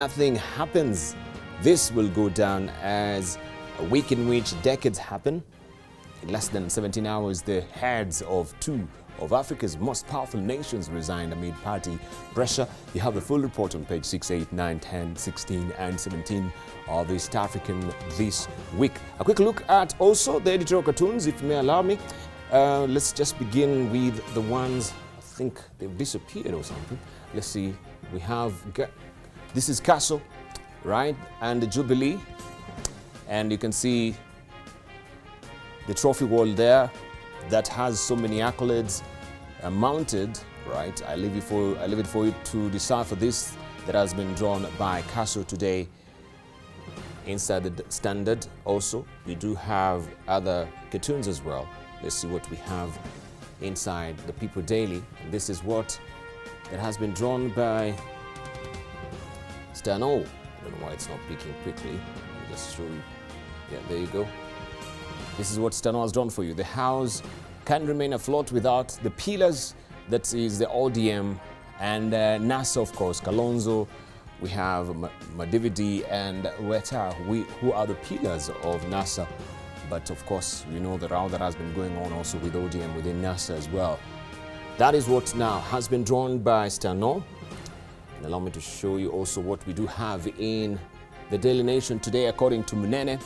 nothing happens, this will go down as a week in which decades happen. In less than 17 hours, the heads of two of Africa's most powerful nations resigned amid party pressure. You have the full report on page 6, 8, 9, 10, 16 and 17 of East African this week. A quick look at also the editorial cartoons, if you may allow me. Let's just begin with the ones, I think they've disappeared or something. Let's see, we have... This is Castle, right, and the Jubilee, and you can see the trophy wall there that has so many accolades mounted, right. I leave it for you to decipher this that has been drawn by Castle today. Inside the Standard also, we do have other cartoons as well. Let's see what we have inside the People Daily. This is what that has been drawn by Stano. I don't know why it's not picking quickly. Let me just show you. Yeah, there you go. This is what Stano has drawn for you. The house can remain afloat without the pillars. That is the ODM and NASA, of course. Kalonzo, we have Madividi and Weta, who are the pillars of NASA. But of course, you know the row that has been going on also with ODM within NASA as well. That is what now has been drawn by Stano. And allow me to show you also what we do have in the Daily Nation today, according to Munene.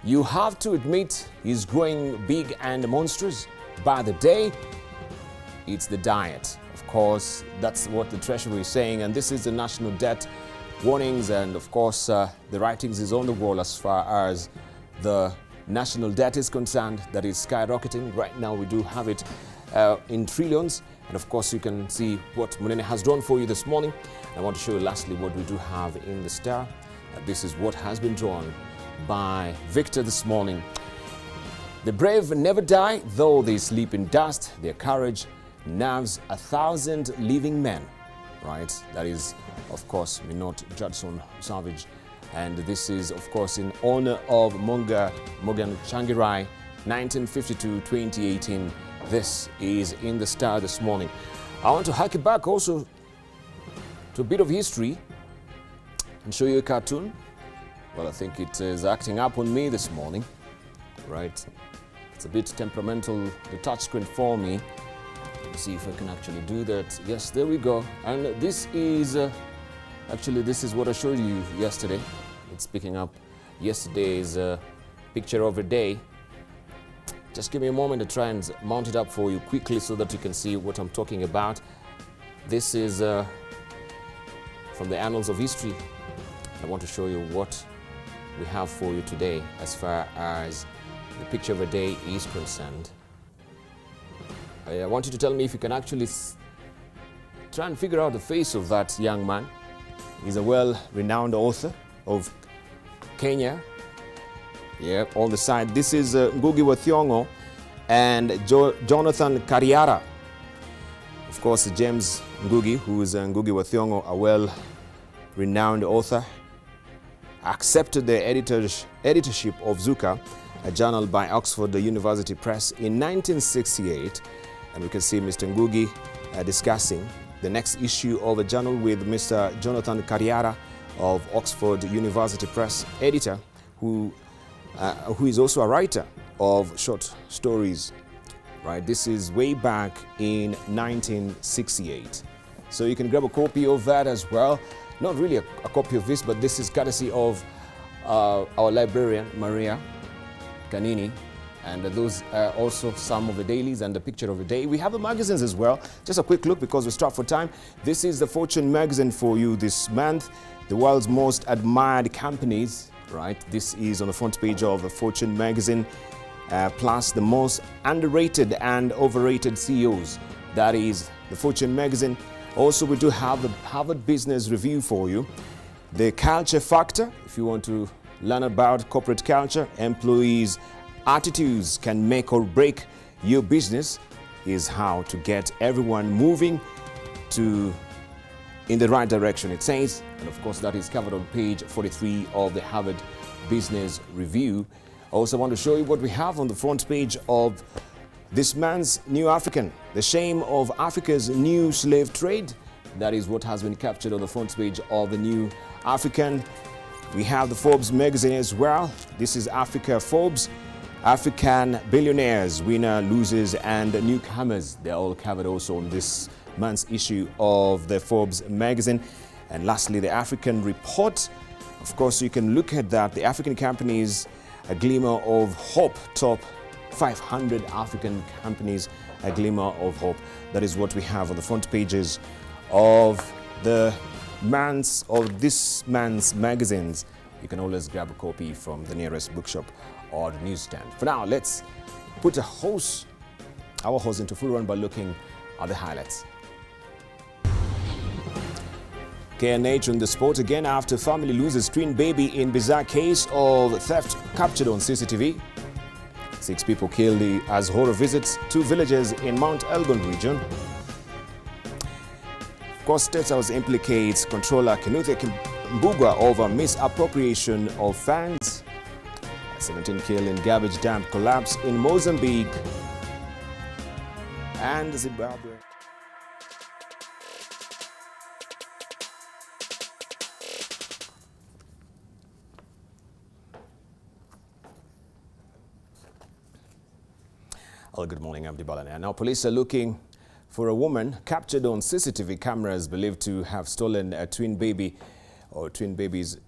You have to admit he's growing big and monstrous. By the day, it's the diet. Of course, that's what the Treasury is saying. And this is the national debt warnings. And of course, the writings is on the wall as far as the national debt is concerned. That is skyrocketing. Right now, we do have it in trillions. And of course, you can see what Munene has drawn for you this morning. I want to show you lastly what we do have in the Star. This is what has been drawn by Victor this morning. The brave never die, though they sleep in dust. Their courage nerves 1,000 living men. Right? That is, of course, Minot Judson Savage. And this is, of course, in honor of Morgan Tsvangirai, 1952-2018. This is in the Star this morning. I want to hark it back also to a bit of history and show you a cartoon. Well, I think it is acting up on me this morning, right? It's a bit temperamental, the touchscreen for me. Let's see if I can actually do that. Yes, there we go. And this is, actually, this is what I showed you yesterday. It's picking up yesterday's picture of a day. Just give me a moment to try and mount it up for you quickly so that you can see what I'm talking about. This is from the annals of history. I want to show you what we have for you today as far as the picture of a day is concerned. I want you to tell me if you can actually try and figure out the face of that young man. He's a well-renowned author of Kenya. Yeah, on the side. This is Ngugi wa Thiong'o and Jonathan Kariara. Of course, James Ngugi, who is Ngugi wa Thiong'o, a well-renowned author, accepted the editorship of Zuka, a journal by Oxford University Press, in 1968. And we can see Mr. Ngugi discussing the next issue of a journal with Mr. Jonathan Kariara of Oxford University Press, editor, who is also a writer of short stories, right? This is way back in 1968. So you can grab a copy of that as well. Not really a copy of this, but this is courtesy of our librarian, Maria Kanini. And those are also some of the dailies and the picture of the day. We have the magazines as well. Just a quick look because we're strapped for time. This is the Fortune magazine for you this month. The world's most admired companies. Right, this is on the front page of the Fortune magazine, plus the most underrated and overrated CEOs. That is the Fortune magazine. Also, we do have the Harvard Business Review for you. The Culture Factor, if you want to learn about corporate culture, employees' attitudes can make or break your business, is how to get everyone moving in the right direction, it says. And of course, that is covered on page 43 of the Harvard Business Review. I also want to show you what we have on the front page of this man's New African, the shame of Africa's new slave trade. That is what has been captured on the front page of the New African. We have the Forbes magazine as well. This is Africa Forbes. African billionaires, winner, losers, and newcomers. They're all covered also on this month's issue of the Forbes magazine. And lastly, the African report. Of course, you can look at that. The African companies, a glimmer of hope. Top 500 African companies, a glimmer of hope. That is what we have on the front pages of this month's magazines. You can always grab a copy from the nearest bookshop or the newsstand. For now, let's put our horse into full run by looking at the highlights. KNH on the spot again after family loses twin baby in bizarre case of theft captured on CCTV. 6 people killed as horror visits 2 villages in Mount Elgon region. Of course, State House implicates controller Kinuthe Mbugwa over misappropriation of funds. 17 killed in garbage dump collapse in Mozambique and Zimbabwe. Well, good morning, I'm Debarl Inea. Now, police are looking for a woman captured on CCTV cameras believed to have stolen a twin baby or twin babies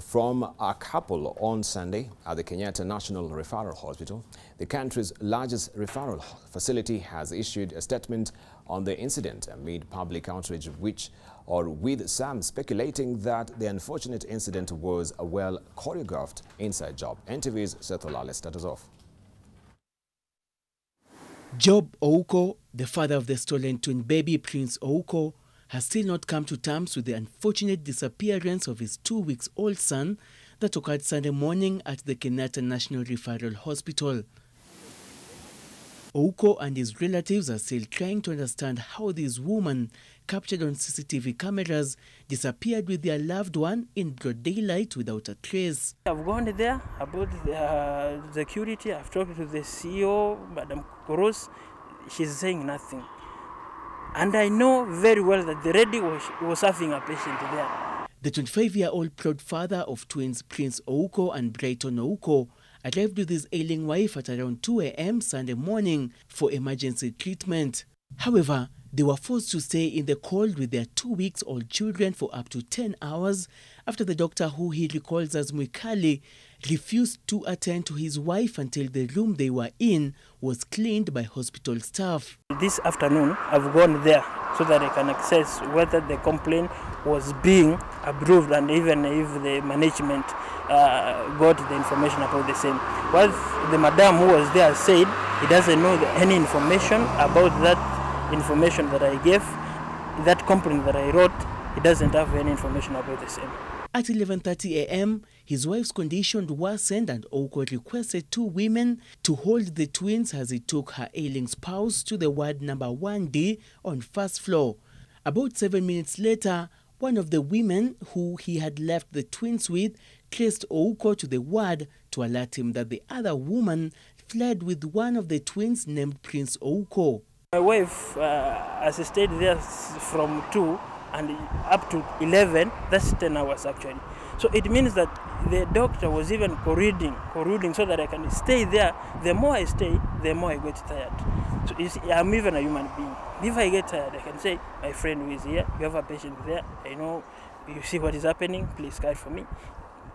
from a couple on Sunday at the Kenyatta National Referral Hospital. The country's largest referral facility has issued a statement on the incident amid public outrage with some speculating that the unfortunate incident was a well-choreographed inside job. NTV's Seth Olale starts us off. Job Ouko, the father of the stolen twin baby Prince Ouko, has still not come to terms with the unfortunate disappearance of his 2-week-old son that occurred Sunday morning at the Kenyatta National Referral Hospital. Ouko and his relatives are still trying to understand how this woman, captured on CCTV cameras, disappeared with their loved one in broad daylight without a trace. I've gone there about the security. I've talked to the CEO, Madam Koros. She's saying nothing. And I know very well that the lady was having a patient there. The 25-year-old proud father of twins Prince Ouko and Brighton Ouko arrived with his ailing wife at around 2 a.m. Sunday morning for emergency treatment. However, they were forced to stay in the cold with their 2-week-old children for up to 10 hours after the doctor, who he recalls as Mwikali, refused to attend to his wife until the room they were in was cleaned by hospital staff. This afternoon, I've gone there so that I can assess whether the complaint was being approved and even if the management got the information about the same. What the madam who was there said, he doesn't know any information about that information that I gave, that complaint that I wrote. He doesn't have any information about the same. At 11:30 a.m., his wife's condition worsened and Ouko requested 2 women to hold the twins as he took her ailing spouse to the ward number 1D on first floor. About 7 minutes later, one of the women who he had left the twins with traced Ouko to the ward to alert him that the other woman fled with one of the twins named Prince Ouko. My wife has stayed there from 2 and up to 11, that's 10 hours actually. So it means that the doctor was even corroding so that I can stay there. The more I stay, the more I get tired. So you see, I'm even a human being. If I get tired, I can say, my friend who is here, you have a patient there, I know, you see what is happening, please care for me.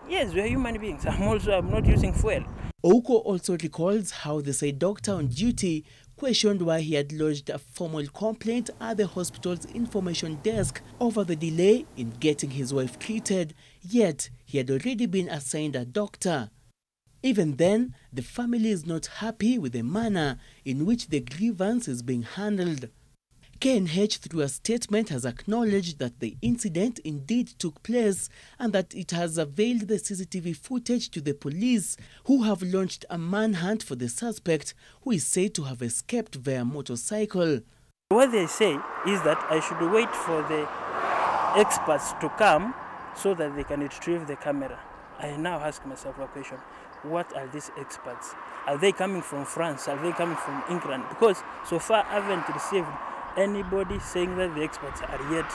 Yes, we are human beings. I'm not using fuel. Ouko also recalls how the said doctor on duty questioned why he had lodged a formal complaint at the hospital's information desk over the delay in getting his wife treated, yet he had already been assigned a doctor. Even then, the family is not happy with the manner in which the grievance is being handled. KNH, through a statement, has acknowledged that the incident indeed took place and that it has availed the CCTV footage to the police, who have launched a manhunt for the suspect, who is said to have escaped via motorcycle. What they say is that I should wait for the experts to come so that they can retrieve the camera. I now ask myself a question. What are these experts? Are they coming from France? Are they coming from England? Because so far I haven't received anybody saying that the experts are yet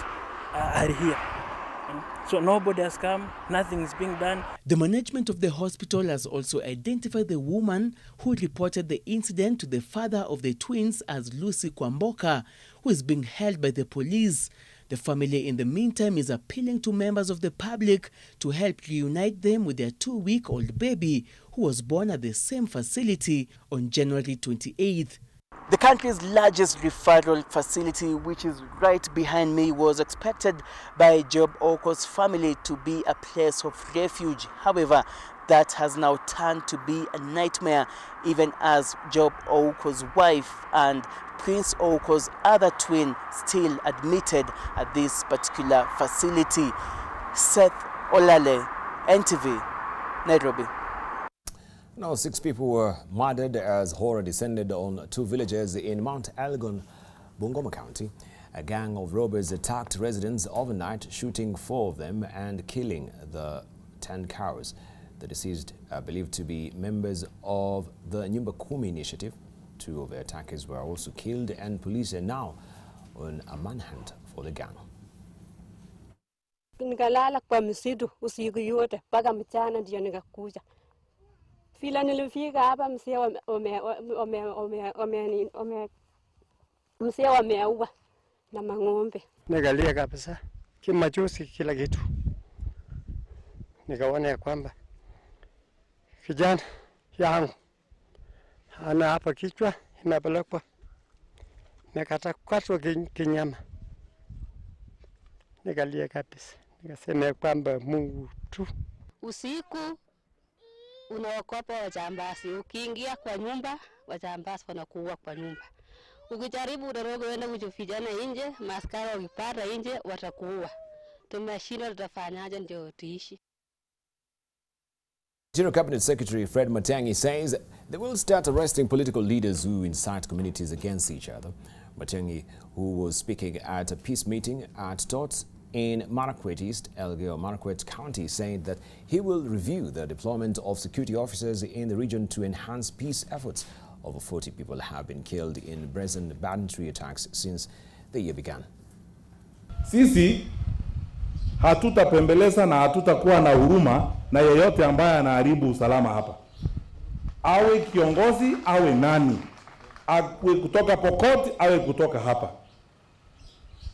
are here. So nobody has come, nothing is being done. The management of the hospital has also identified the woman who reported the incident to the father of the twins as Lucy Kwamboka, who is being held by the police. The family in the meantime is appealing to members of the public to help reunite them with their 2-week-old baby who was born at the same facility on January 28th. The country's largest referral facility, which is right behind me, was expected by Job Oko's family to be a place of refuge. However, that has now turned to be a nightmare, even as Job Oko's wife and Prince Oko's other twin still admitted at this particular facility. Seth Olale, NTV, Nairobi. Now, 6 people were murdered as horror descended on 2 villages in Mount Elgon, Bungoma County. A gang of robbers attacked residents overnight, shooting 4 of them and killing the 10 cows. The deceased are believed to be members of the Nyumba Kumi initiative. 2 of the attackers were also killed, and police are now on a manhunt for the gang. Nikalala kwa msitu usiku yote mpaka mchana ndio nikakuja. Vile nilifika hapa mzee wameua na mang'ombe. Nikalia kabisa kimachozi kila kitu. Nikaona ya kwamba kijana yangu ana hapa kichwa imepelekwa nikakatwa kinyama. Nikalia kabisa, nikasema kwamba Mungu tu. Usiku unaokopa wajambazi, ukiingia kwa nyumba wajambazi wanakuua kwa nyumba. Ukijaribu udorogo wenda kujifichana nje, maaskari wakipata nje watakuua. Tumeshindwa, tutafanyaje ndio tuishi? General Cabinet Secretary Fred Matiang'i says they will start arresting political leaders who incite communities against each other. Matiang'i, who was speaking at a peace meeting at Tots in Marakwet East, Elgeyo Marakwet County, said that he will review the deployment of security officers in the region to enhance peace efforts. Over 40 people have been killed in brazen banditry attacks since the year began. Sisi hatutapembeleza na hatutakuwa na huruma na yeyote ambaye anaharibu usalama hapa. Awe kiongozi, awe nani. Awe kutoka Pokot, awe kutoka hapa.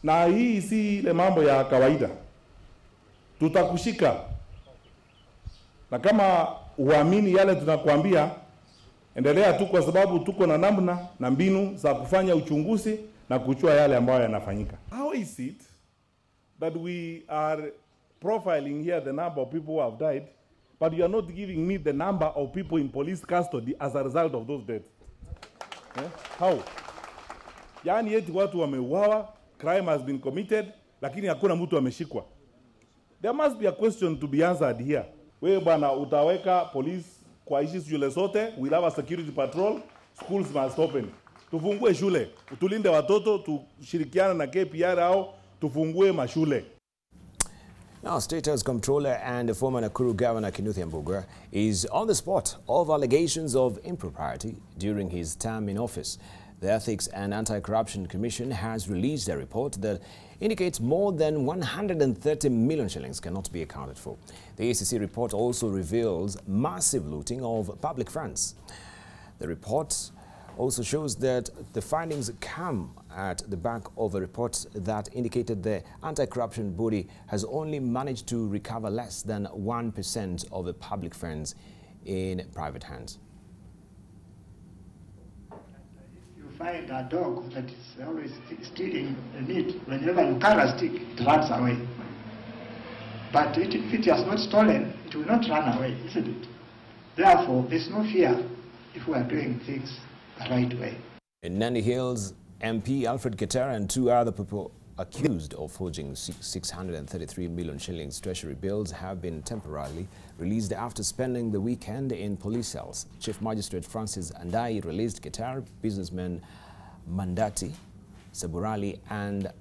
Na hii si ile mambo ya kawaida. Tutakushika. Na kama uamini yale tunakuambia, endelea tu, kwa sababu tuko na namna na mbinu za kufanya uchunguzi na kuchua yale ambayo yanafanyika. How is it that we are profiling here the number of people who have died, but you are not giving me the number of people in police custody as a result of those deaths? How? Yani yeti watu wameuawa, crime has been committed, lakini hakuna mtu ameshikwa. There must be a question to be answered here. Wewe bwana utaweka police kwa hizi shule zote, we'll have a security patrol, schools must open. Tufungue shule, utulinde watoto, tushirikiana na KPR au tufungue mashule. Now, State House Comptroller and former Nakuru Governor Kinuthia Mbuga is on the spot of allegations of impropriety during his term in office. The Ethics and Anti-Corruption Commission has released a report that indicates more than 130 million shillings cannot be accounted for. The ACC report also reveals massive looting of public funds. The report also shows that the findings come at the back of a report that indicated the anti-corruption body has only managed to recover less than 1% of the public funds in private hands. You find a dog that is always stealing the meat, whenever you carry a stick, it runs away. But if it has not stolen, it will not run away, isn't it? Therefore, there's no fear if we are doing things the right way. In Nandi Hills, MP Alfred Keter and 2 other people accused of forging 633 million shillings treasury bills have been temporarily released after spending the weekend in police cells. Chief Magistrate Francis Andai released Keter, businessmen Mandati, Saburali and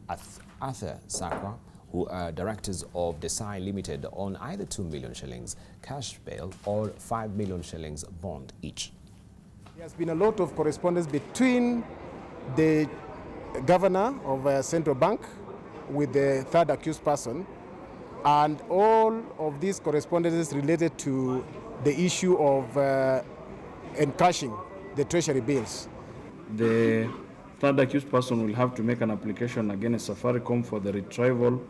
Arthur Sakwa, who are directors of Desai Limited, on either 2 million shillings cash bail or 5 million shillings bond each. There has been a lot of correspondence between the governor of central bank with the third accused person, and all of these correspondences related to the issue of encashing the treasury bills. The third accused person will have to make an application against Safaricom for the retrieval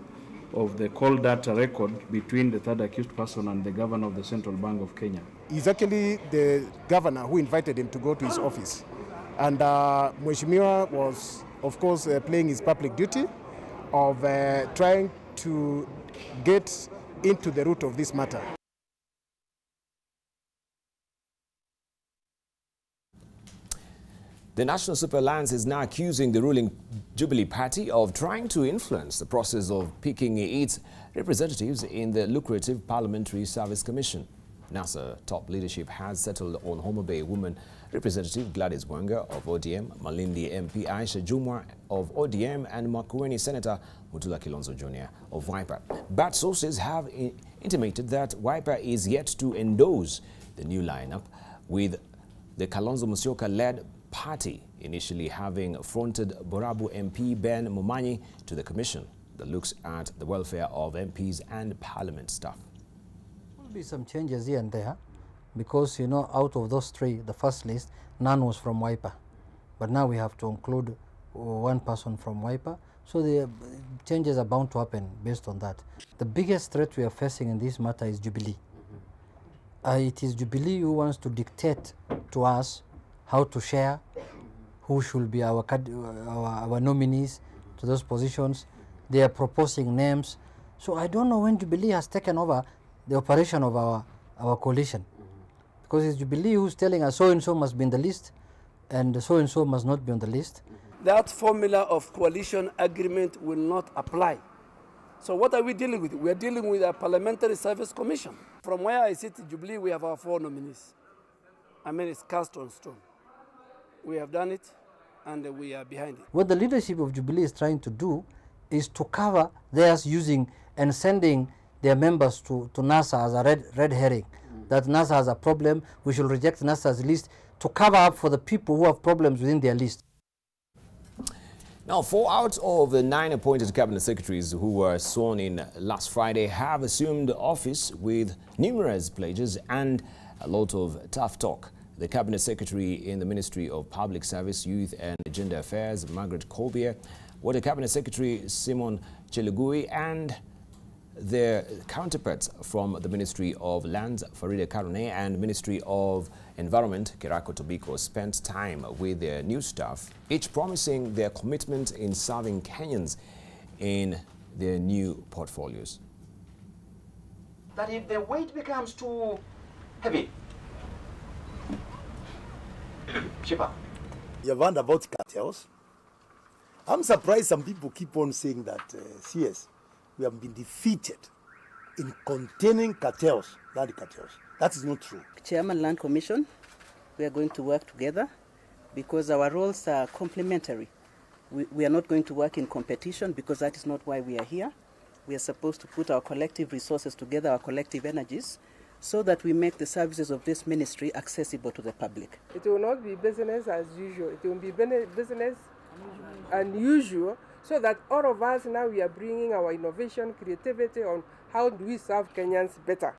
of the call data record between the third accused person and the governor of the Central Bank of Kenya. It's actually the governor who invited him to go to his office. And Mheshimiwa was, of course, playing his public duty of trying to get into the root of this matter. The National Super Alliance is now accusing the ruling Jubilee Party of trying to influence the process of picking its representatives in the lucrative Parliamentary Service Commission. NASA top leadership has settled on Homer Bay woman Representative Gladys Wanga of ODM, Malindi MP Aisha Jumwa of ODM, and Makueni Senator Mutula Kilonzo Jr. of Wiper. But sources have intimated that Wiper is yet to endorse the new lineup, with the Kalonzo Musyoka-led party initially having fronted Borabu MP Ben Mumanyi to the commission that looks at the welfare of MPs and parliament staff. There will be some changes here and there, because, you know, out of those three, the first list, none was from Wiper. But now we have to include one person from Wiper, so the changes are bound to happen based on that. The biggest threat we are facing in this matter is Jubilee. It is Jubilee who wants to dictate to us how to share, who should be our nominees to those positions. They are proposing names. So I don't know when Jubilee has taken over the operation of our coalition. Because it's Jubilee who's telling us so-and-so must be in the list and so-and-so must not be on the list. That formula of coalition agreement will not apply. So what are we dealing with? We are dealing with a Parliamentary Service Commission. From where I sit in Jubilee, we have our 4 nominees. I mean, it's cast on stone. We have done it, and we are behind it. What the leadership of Jubilee is trying to do is to cover theirs using and sending their members to NASA as a red herring. That NASA has a problem, we should reject NASA's list, to cover up for the people who have problems within their list. Now, 4 out of the 9 appointed cabinet secretaries who were sworn in last Friday have assumed office with numerous pledges and a lot of tough talk. The cabinet secretary in the Ministry of Public Service, Youth and Gender Affairs, Margaret Kobier, Water Cabinet Secretary Simon Chelugui, and their counterparts from the Ministry of Lands, Farida Karune, and Ministry of Environment, Kirako Tobiko, spent time with their new staff, each promising their commitment in serving Kenyans in their new portfolios. That if the weight becomes too heavy, cheaper. You've heard about cartels. I'm surprised some people keep on saying that, CS, we have been defeated in containing cartels, land cartels. That is not true. Chairman Land Commission, we are going to work together because our roles are complementary. We are not going to work in competition because that is not why we are here. We are supposed to put our collective resources together, our collective energies, so that we make the services of this ministry accessible to the public. It will not be business as usual. It will be business unusual, so that all of us now we are bringing our innovation, creativity on how do we serve Kenyans better.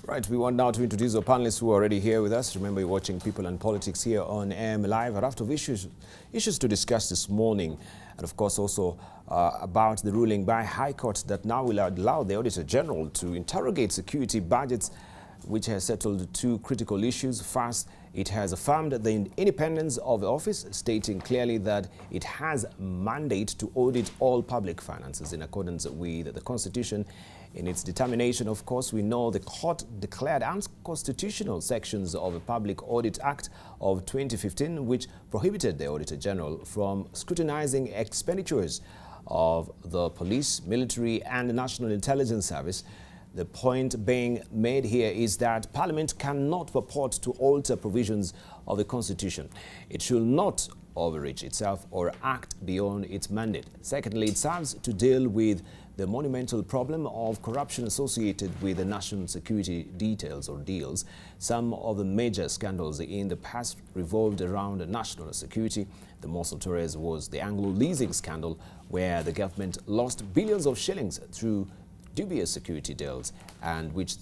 Right, we want now to introduce our panelists who are already here with us. Remember, you're watching People and Politics here on AM Live. A raft of issues to discuss this morning. And of course, also about the ruling by High Court that now will allow the Auditor General to interrogate security budgets, which has settled 2 critical issues. First, it has affirmed the independence of the office, stating clearly that it has a mandate to audit all public finances in accordance with the Constitution. In its determination, of course, we know the court declared unconstitutional sections of the Public Audit Act of 2015, which prohibited the Auditor General from scrutinizing expenditures of the police, military, and the National Intelligence Service. The point being made here is that Parliament cannot purport to alter provisions of the Constitution. It should not overreach itself or act beyond its mandate. Secondly, it serves to deal with the monumental problem of corruption associated with the national security details or deals. Some of the major scandals in the past revolved around national security. The most notorious was the Anglo leasing scandal, where the government lost billions of shillings through dubious security deals, and which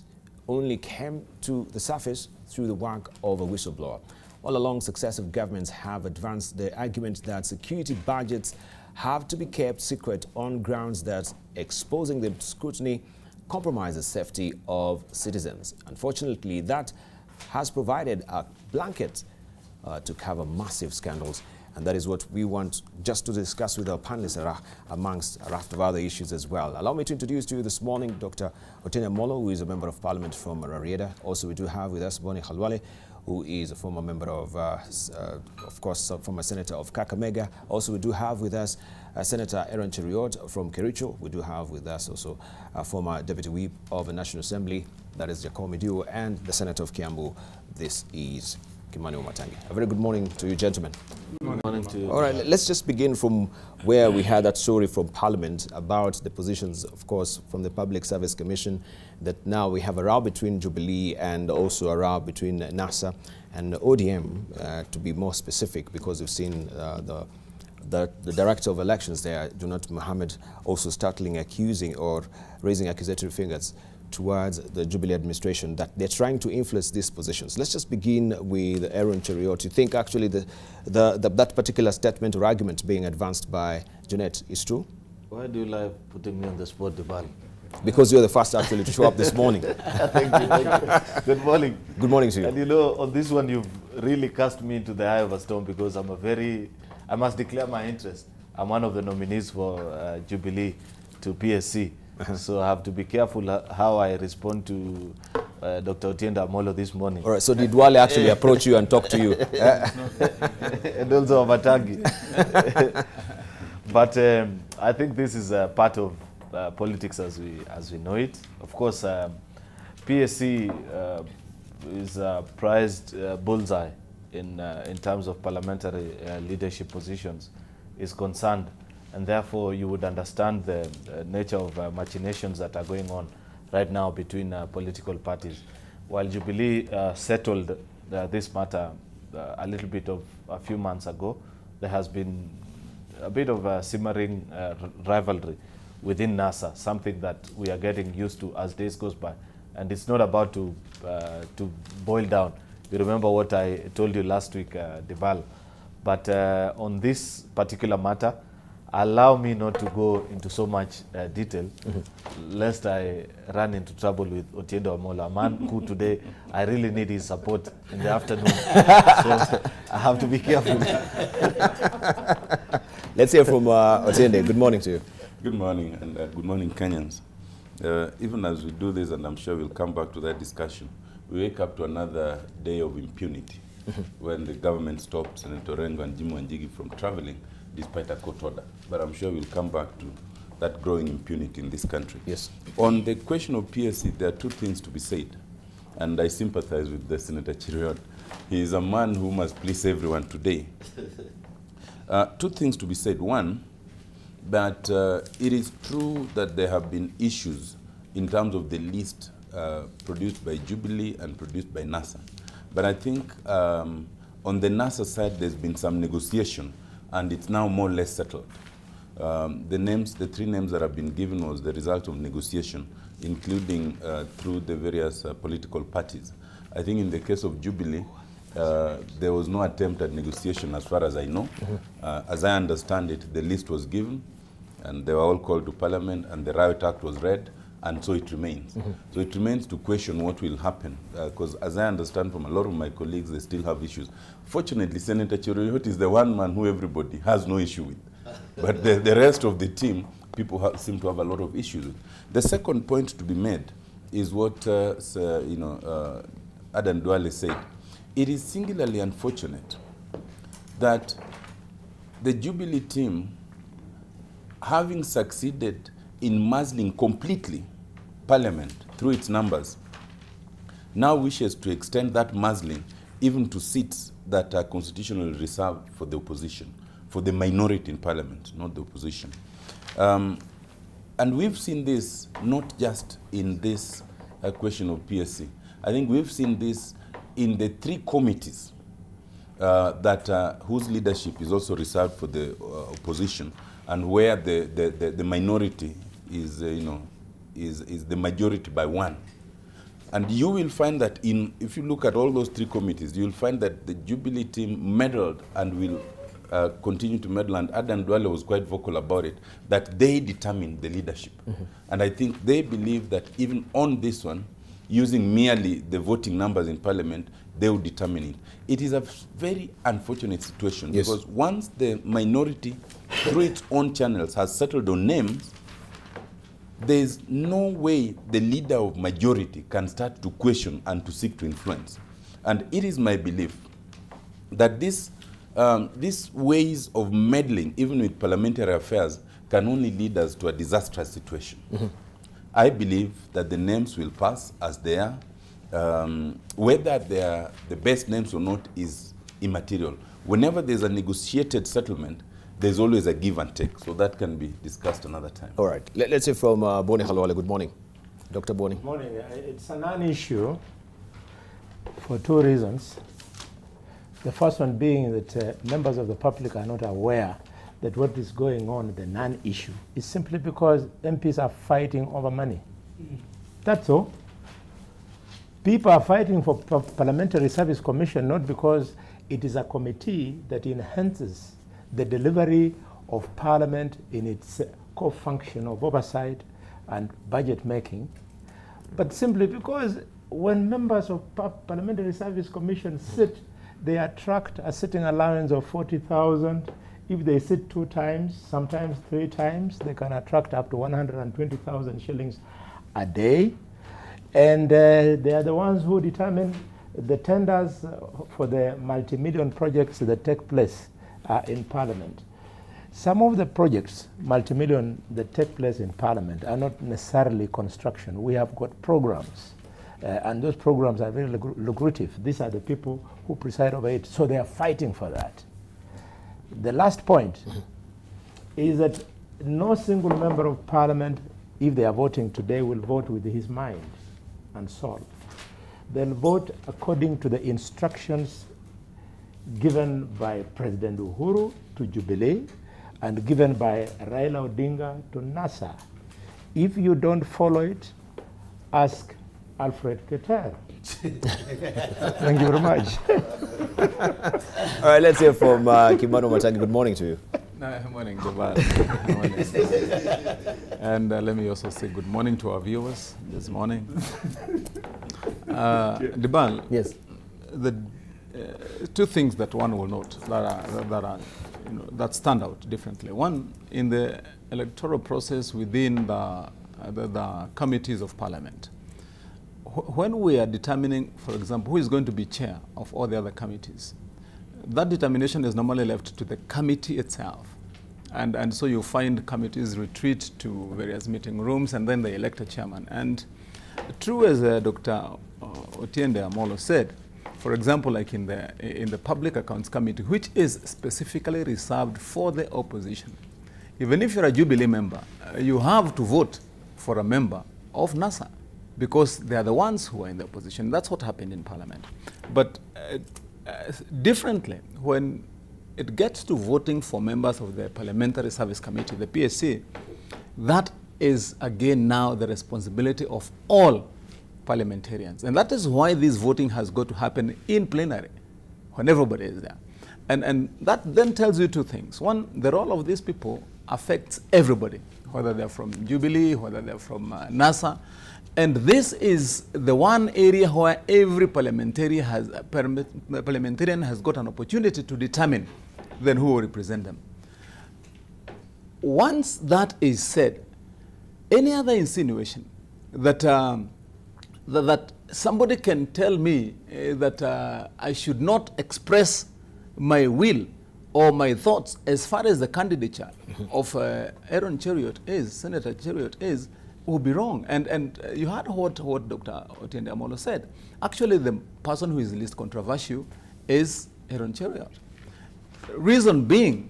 only came to the surface through the work of a whistleblower. All along, successive governments have advanced the argument that security budgets have to be kept secret on grounds that exposing them to scrutiny compromises safety of citizens. Unfortunately, that has provided a blanket to cover massive scandals, and that is what we want just to discuss with our panelists amongst a raft of other issues as well. Allow me to introduce to you this morning Dr. Otiende Amolo, who is a member of parliament from Rarieda. Also, we do have with us Boni Khalwale, who is a former member of course, former senator of Kakamega. Also, we do have with us Senator Aaron Cheriot from Kericho. We do have with us also a former deputy whip of the National Assembly, that is Jacomi Duo, and the senator of Kiambu. This is Kimani Umatangi. A very good morning to you, gentlemen. Good morning to you. All right, let's just begin from where we had that story from Parliament about the positions, of course, from the Public Service Commission, that now we have a row between Jubilee and also a row between NASA and ODM, to be more specific, because we've seen the director of elections there, Junat Mohammed, also startling accusing or raising accusatory fingers towards the Jubilee administration that they're trying to influence these positions. Let's just begin with Aaron Cheriot. You think actually that particular statement or argument being advanced by Junet is true? Why do you like putting me on the spot, Debarl? Because you're the first actually to show up this morning. Thank you, thank you. Good morning. Good morning to you. And you know, on this one, you've really cast me into the eye of a storm, because I must declare my interest. I'm one of the nominees for Jubilee to PSC. So I have to be careful how I respond to Dr. Otiende Amolo this morning. All right, so did Wale actually approach you and talk to you? And also Abatangi. But I think this is part of politics as we know it. Of course, PSC is a prized bullseye in terms of parliamentary leadership positions is concerned. And therefore, you would understand the nature of machinations that are going on right now between political parties. While Jubilee settled this matter a little bit of a few months ago, there has been a bit of a simmering rivalry within NASA, something that we are getting used to as days goes by. And it's not about to boil down. You remember what I told you last week, Debarl. But on this particular matter, allow me not to go into so much detail, lest I run into trouble with Otiende Amolo, a man who today I really need his support in the afternoon. So I have to be careful. Let's hear from Otiende. Good morning to you. Good morning, and good morning, Kenyans. Even as we do this, and I'm sure we'll come back to that discussion, we wake up to another day of impunity when the government stopped Senator Rengo and Jim Wanjigi from traveling despite a court order. But I'm sure we'll come back to that growing impunity in this country. Yes. On the question of PSC, there are two things to be said, and I sympathize with the Senator Cheriot. He is a man who must please everyone today. Two things to be said. One, that it is true that there have been issues in terms of the list produced by Jubilee and produced by NASA. But I think on the NASA side, there's been some negotiation, and it's now more or less settled. The three names that have been given was the result of negotiation, including through the various political parties. I think in the case of Jubilee, there was no attempt at negotiation as far as I know. As I understand it, the list was given, and they were all called to Parliament, and the Riot Act was read, and so it remains. So it remains to question what will happen, because as I understand from a lot of my colleagues, they still have issues. Fortunately, Senator Cheriot is the one man who everybody has no issue with. But the rest of the team, people seem to have a lot of issues with. The second point to be made is what Adan Duale said. It is singularly unfortunate that the Jubilee team, having succeeded in muzzling completely Parliament through its numbers, now wishes to extend that muzzling even to seats that are constitutionally reserved for the opposition, for the minority in Parliament, not the opposition. And we've seen this not just in this question of PSC. I think we've seen this in the 3 committees whose leadership is also reserved for the opposition, and where the minority is, is the majority by 1. And you will find that if you look at all those 3 committees, you will find that the Jubilee team meddled and will continue to meddle, and Adan Duale was quite vocal about it, that they determine the leadership. And I think they believe that even on this one, using merely the voting numbers in Parliament, they will determine it. It is a very unfortunate situation, because once the minority, through its own channels, has settled on names, there is no way the leader of majority can start to question and to seek to influence. And it is my belief that these ways of meddling, even with parliamentary affairs, can only lead us to a disastrous situation. I believe that the names will pass as they are. Whether they are the best names or not is immaterial. Whenever there's a negotiated settlement, there's always a give and take. So that can be discussed another time. All right. Let's hear from Boni Halwale. Good morning. Dr. Boni. Good morning. It's a non-issue for 2 reasons. The first one being that members of the public are not aware that what is going on, the non-issue, is simply because MPs are fighting over money. That's all. People are fighting for Parliamentary Service Commission not because it is a committee that enhances the delivery of Parliament in its core function of oversight and budget making, but simply because when members of Parliamentary Service Commission sit, they attract a sitting allowance of 40,000. If they sit 2 times, sometimes 3 times, they can attract up to 120,000 shillings a day. And they are the ones who determine the tenders for the multi-million projects that take place in Parliament. Some of the projects, multi-million, that take place in Parliament are not necessarily construction. We have got programs, and those programs are very lucrative. These are the people who preside over it, so they are fighting for that. The last point is that no single member of Parliament, if they are voting today, will vote with his mind and soul. They'll vote according to the instructions given by President Uhuru to Jubilee and given by Raila Odinga to NASA. If you don't follow it, ask Alfred Keter. Thank you very much. All right, let's hear from Kimano Matangi. Good morning to you. Good morning, Debarl. And let me also say good morning to our viewers this morning. Debarl, yes. The 2 things that one will note that stand out differently. One, in the electoral process within the committees of Parliament. When we are determining, for example, who is going to be chair of all the other committees, that determination is normally left to the committee itself. And so you find committees retreat to various meeting rooms and then they elect a chairman. And true as Dr. Otiende Amolo said, for example, like in the Public Accounts Committee, which is specifically reserved for the opposition, even if you're a Jubilee member, you have to vote for a member of NASA, because they are the ones who are in the opposition. That's what happened in Parliament. But differently, when it gets to voting for members of the Parliamentary Service Committee, the PSC, that is again now the responsibility of all parliamentarians. And that is why this voting has got to happen in plenary, when everybody is there. And that then tells you 2 things. One, the role of these people affects everybody, whether they're from Jubilee, whether they're from NASA. And this is the one area where every parliamentarian has got an opportunity to determine then who will represent them. Once that is said, any other insinuation that that somebody can tell me that I should not express my will or my thoughts as far as the candidature of Aaron Cheruiyot is, Senator Cheruiyot is, will be wrong. And you heard what Dr. Otiende Amolo said. Actually, the person who is least controversial is Aaron Cheruiyot. Reason being,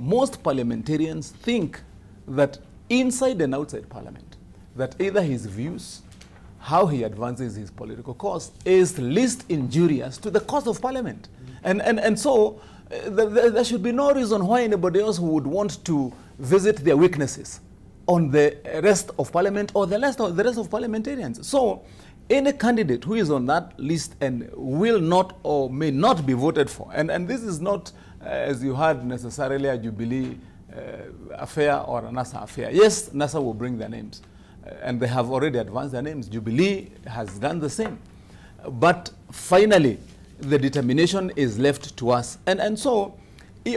most parliamentarians think that inside and outside Parliament, that either his views, how he advances his political cause, is least injurious to the cause of Parliament. And so there should be no reason why anybody else would want to visit their weaknesses on the rest of Parliament or the rest of parliamentarians. So any candidate who is on that list and will not or may not be voted for, and this is not, as you heard, necessarily a Jubilee affair or a NASA affair. Yes, NASA will bring their names, and they have already advanced their names. Jubilee has done the same. But finally, the determination is left to us. And so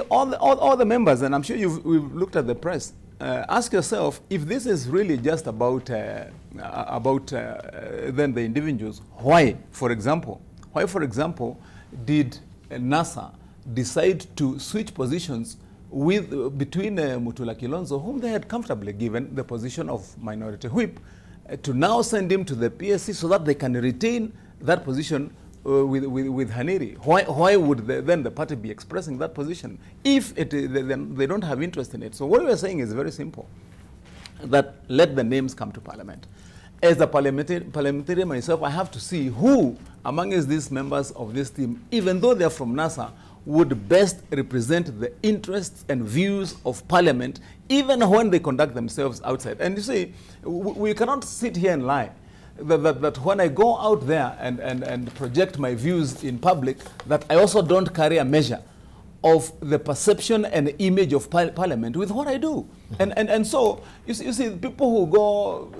all the members, and I'm sure we've looked at the press, ask yourself if this is really just about then the individuals. Why, for example, did NASA decide to switch positions between Mutula Kilonzo, whom they had comfortably given the position of minority whip, to now send him to the PSC so that they can retain that position with Haniri? Why would then the party be expressing that position if they don't have interest in it? So what we are saying is very simple, that let the names come to Parliament. As a parliamentarian myself, I have to see who amongst these members of this team, even though they're from NASA, would best represent the interests and views of Parliament, even when they conduct themselves outside. And you see, we cannot sit here and lie that when I go out there and project my views in public, that I also don't carry a measure of the perception and image of Parliament with what I do. And so, you see, people who go,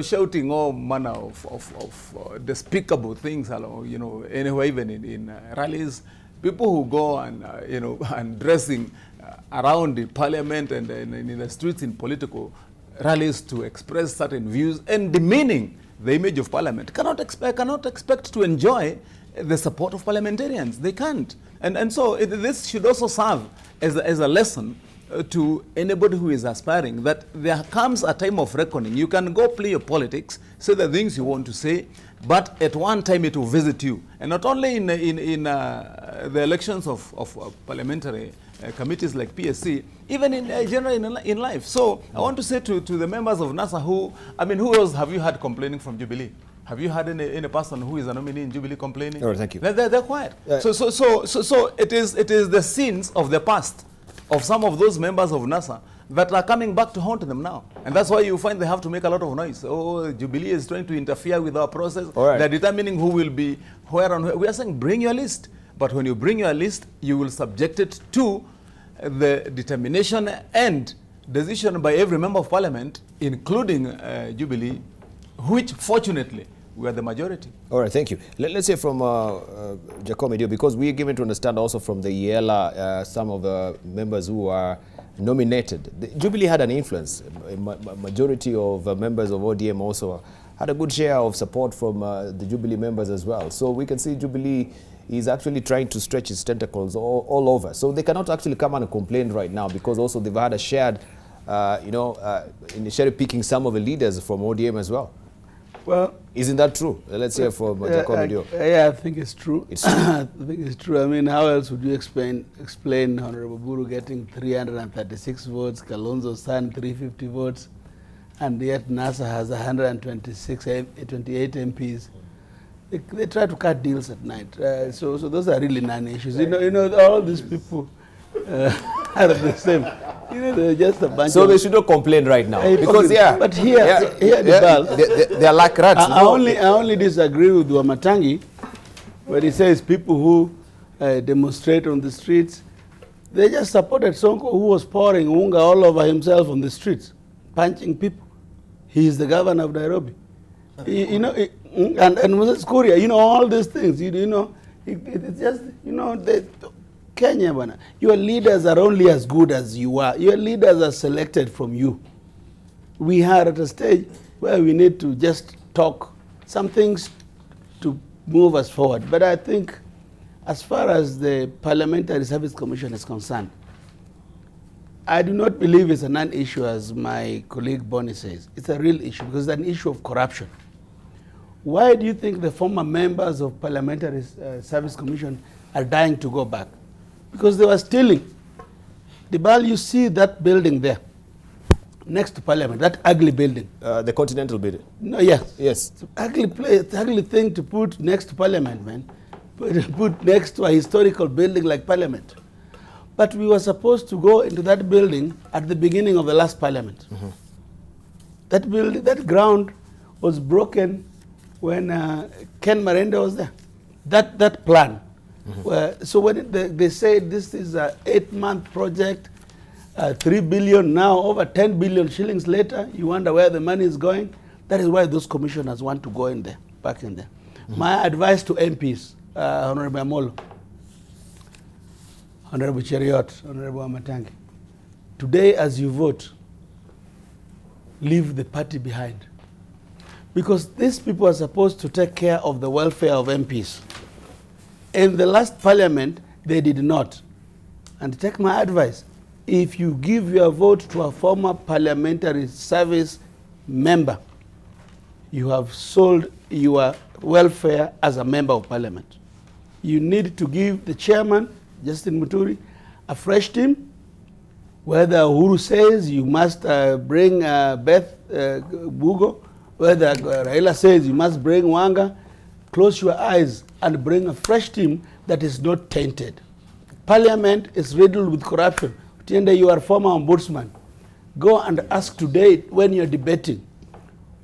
shouting all manner of despicable things, anywhere, even in rallies, people who go and, and dressing around the Parliament and in the streets in political rallies to express certain views and demeaning the image of Parliament cannot expect to enjoy the support of parliamentarians. They can't. And so this should also serve as a lesson to anybody who is aspiring, that there comes a time of reckoning. You can go play your politics, say the things you want to say, but at one time it will visit you. And not only in the elections of parliamentary committees like PSC, even in general in life. So I want to say to the members of NASA who else have you had complaining from Jubilee? Have you had any person who is a nominee in Jubilee complaining? Oh, thank you. They're quiet. So it is the sins of the past of some of those members of NASA that are coming back to haunt them now. And that's why you find they have to make a lot of noise. Oh, Jubilee is trying to interfere with our process. Right. They're determining who will be where and where. We are saying bring your list. But when you bring your list, you will subject it to the determination and decision by every member of Parliament, including Jubilee, which fortunately we are the majority. All right, thank you. Let's hear from Jacob Dio, because we are given to understand also from the Yela, some of the members who are nominated. The Jubilee had an influence. A majority of members of ODM also had a good share of support from the Jubilee members as well. So we can see Jubilee is actually trying to stretch its tentacles all over. So they cannot actually come and complain right now, because also they've had a shared, in cherry picking some of the leaders from ODM as well. Well, isn't that true? Let's hear from Jacob Dio. Yeah, I think it's true. It's true. I think it's true. I mean, how else would you explain Honorable Buru getting 336 votes, Kalonzo's son 350 votes, and yet NASA has 128 MPs. They try to cut deals at night. So those are really non-issues. You know, all these people are the same. They're just a bunch. So they should not complain right now, because But here, Debarl, they are like rats. I only disagree with Wamatangi when he says people who demonstrate on the streets, they just supported Sonko, who was pouring unga all over himself on the streets, punching people. He is the governor of Nairobi. And Moses Kuria, all these things. It's just Kenya, your leaders are only as good as you are. Your leaders are selected from you. We are at a stage where we need to just talk some things to move us forward. But I think as far as the Parliamentary Service Commission is concerned, I do not believe it's a non-issue as my colleague Bonnie says. It's a real issue because it's an issue of corruption. Why do you think the former members of Parliamentary Service Commission are dying to go back? Because they were stealing. Debarl, you see that building there. next to Parliament, that ugly building. The Continental building? No, yes. Yes. It's ugly place, ugly thing to put next to Parliament, man. Put next to a historical building like Parliament. But we were supposed to go into that building at the beginning of the last Parliament. Mm-hmm. That building, that ground was broken when Ken Marenda was there. That plan. Mm-hmm. So when they said this is an 8-month project, 3 billion now, over 10 billion shillings later, you wonder where the money is going. That is why those commissioners want to go in there, back in there. Mm-hmm. My advice to MPs, Honorable Amolo, Honorable Cheriot, Honorable Amatangi, today as you vote, leave the party behind. Because these people are supposed to take care of the welfare of MPs. In the last Parliament, they did not. And take my advice, if you give your vote to a former parliamentary service member, you have sold your welfare as a member of Parliament. You need to give the chairman, Justin Muturi, a fresh team. Whether Uhuru says you must bring Beth Bugo, whether Raila says you must bring Wanga, close your eyes and bring a fresh team that is not tainted. Parliament is riddled with corruption. Tiende, you are former ombudsman. Go and ask today when you're debating,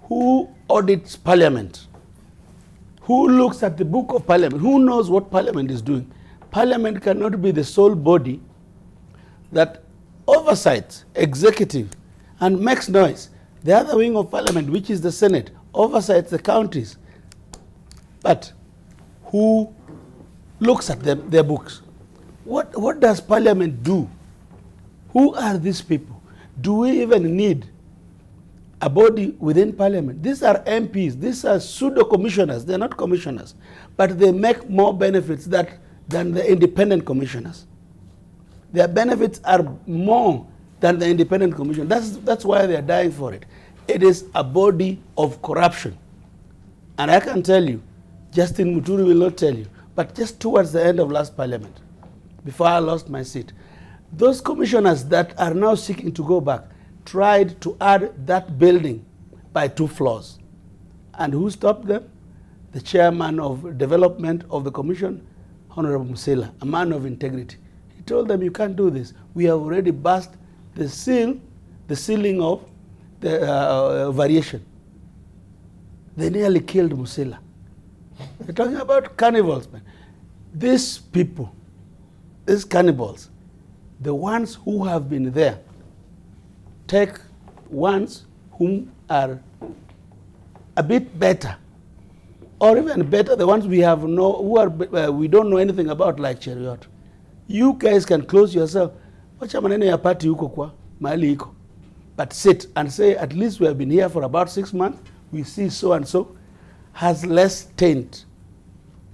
who audits Parliament? Who looks at the book of Parliament? Who knows what Parliament is doing? Parliament cannot be the sole body that oversights executive and makes noise. The other wing of Parliament, which is the Senate, oversights the counties. But who looks at their books? What does Parliament do? Who are these people? Do we even need a body within Parliament? These are MPs. These are pseudo-commissioners. They're not commissioners. But they make more benefits than the independent commissioners. Their benefits are more than the independent commission. That's why they're dying for it. It is a body of corruption. And I can tell you, Justin Muturi will not tell you, but just towards the end of last Parliament, before I lost my seat, those commissioners that are now seeking to go back tried to add that building by 2 floors. And who stopped them? The chairman of development of the commission, Honorable Musela, a man of integrity. He told them, you can't do this. We have already burst the ceiling of the variation. They nearly killed Musela. They're talking about cannibals, man. These people, these cannibals, the ones who have been there, take ones whom are a bit better, or even better, the ones we have we don't know anything about, like Cheriot. You guys can close yourself. Wacha maneno ya party huko kwa mahali iko. But sit and say, at least we have been here for about 6 months. We see so and so has less taint.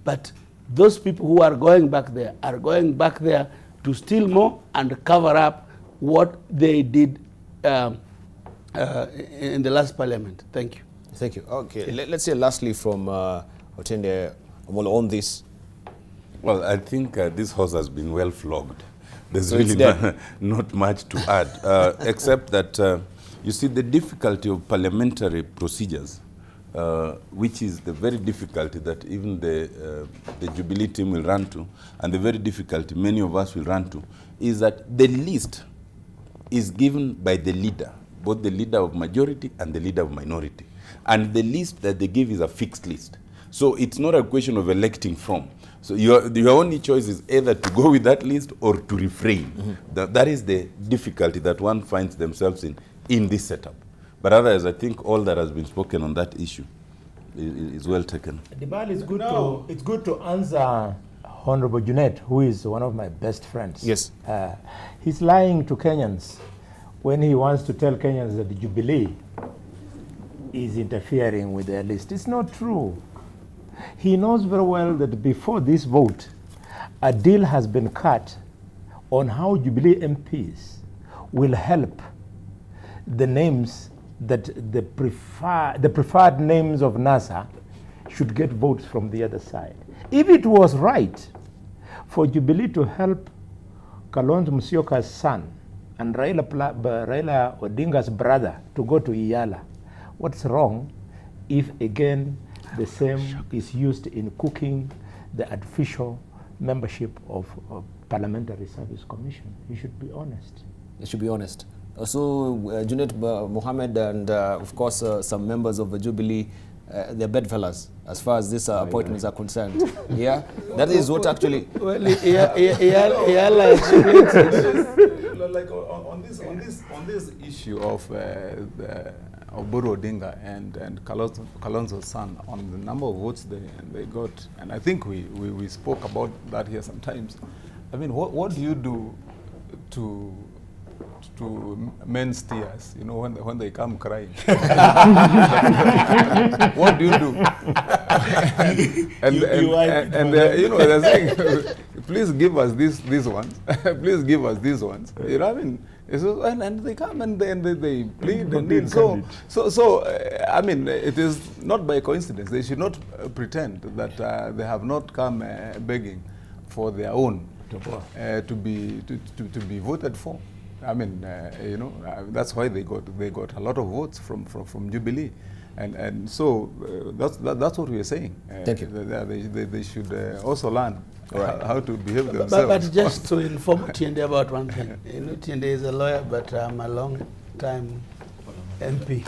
But those people who are going back there to steal more and cover up what they did in the last Parliament. Thank you. Thank you. Okay, let's say lastly from Otende on this. Well, I think this horse has been well flogged. There's So really not much to add, except that you see the difficulty of parliamentary procedures, which is the very difficulty that even the Jubilee team will run to, and the very difficulty many of us will run to, is that the list is given by the leader, both the leader of majority and the leader of minority. And the list that they give is a fixed list. So it's not a question of electing from. So your only choice is either to go with that list or to refrain. Mm-hmm. That is the difficulty that one finds themselves in this setup. But otherwise, I think all that has been spoken on that issue is well taken. Debarl, it's good to answer Honorable Junet, who is one of my best friends. Yes. He's lying to Kenyans when he wants to tell Kenyans that the Jubilee is interfering with their list. It's not true. He knows very well that before this vote, a deal has been cut on how Jubilee MPs will help the names that the preferred names of NASA should get votes from the other side. If it was right for Jubilee to help Kalonzo Musyoka's son and Raila Odinga's brother to go to Iyala. What's wrong if, again, the same is used in cooking the artificial membership of Parliamentary Service Commission? You should be honest. You should be honest. So, Junaid Mohammed and, of course, some members of the Jubilee, they're bedfellas as far as these appointments are concerned. Yeah, that is what actually. Well, like on this issue of Oburu Odinga and Kalonzo's son, on the number of votes they got, and I think we spoke about that here sometimes. I mean, what do you do to men's tears, you know, when they come crying? What do you do? and you know, they're saying, please give us these ones. Please give us these ones. You know what I mean? So, and they come and they plead and need. So I mean, it is not by coincidence. They should not pretend that they have not come begging for their own to be voted for. I mean, you know, that's why they got a lot of votes from Jubilee, and so that's what we are saying. Thank you. They should also learn how to behave themselves. But just to inform Tiende about one thing, you know, Tiende is a lawyer, but I'm a long-time MP.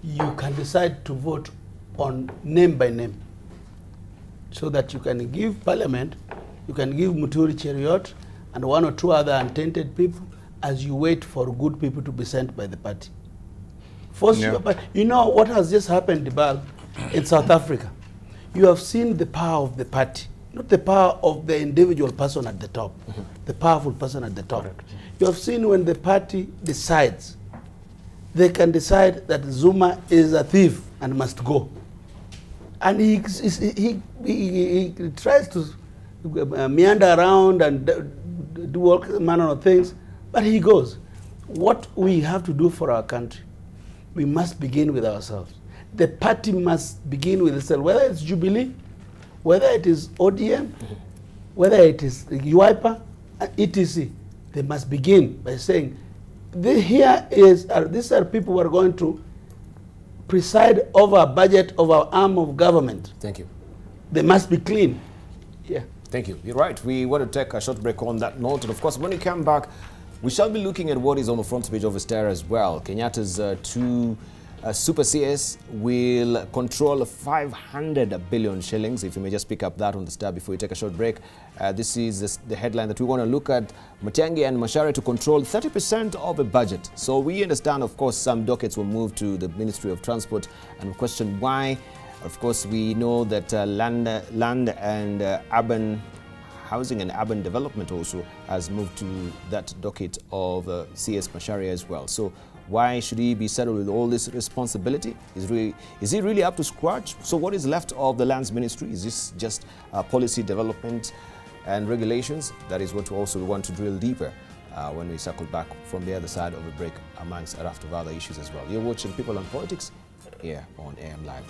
You can decide to vote on name by name, so that you can give Parliament, you can give Muturi Cheriot and one or two other untainted people as you wait for good people to be sent by the party. You know what has just happened, Debarl, in South Africa? You have seen the power of the party, not the power of the individual person at the top, the powerful person at the top. Correct. You have seen when the party decides, they can decide that Zuma is a thief and must go. And he tries to meander around and do all manner of things, but he goes. What we have to do for our country, we must begin with ourselves. The party must begin with itself, whether it's Jubilee, whether it is ODM, whether it is UIPA, etc. They must begin by saying, these are people who are going to preside over a budget of our arm of government. Thank you. They must be clean. Yeah. Thank you. You're right. We want to take a short break on that note. And of course, when we come back, we shall be looking at what is on the front page of the Star as well. Kenyatta's two super CS will control 500 billion shillings. If you may just pick up that on the Star before we take a short break. This is the headline that we want to look at. Matiang'i and Macharia to control 30% of the budget. So we understand, of course, some dockets will move to the Ministry of Transport, and we question why. Of course, we know that land and urban housing and urban development also has moved to that docket of CS Macharia as well. So why should he be saddled with all this responsibility? Is he really up to scratch? So what is left of the lands ministry? Is this just policy development and regulations? That is what we also want to drill deeper when we circle back from the other side of the break, amongst a raft of other issues as well. You're watching People and Politics here on AM Live.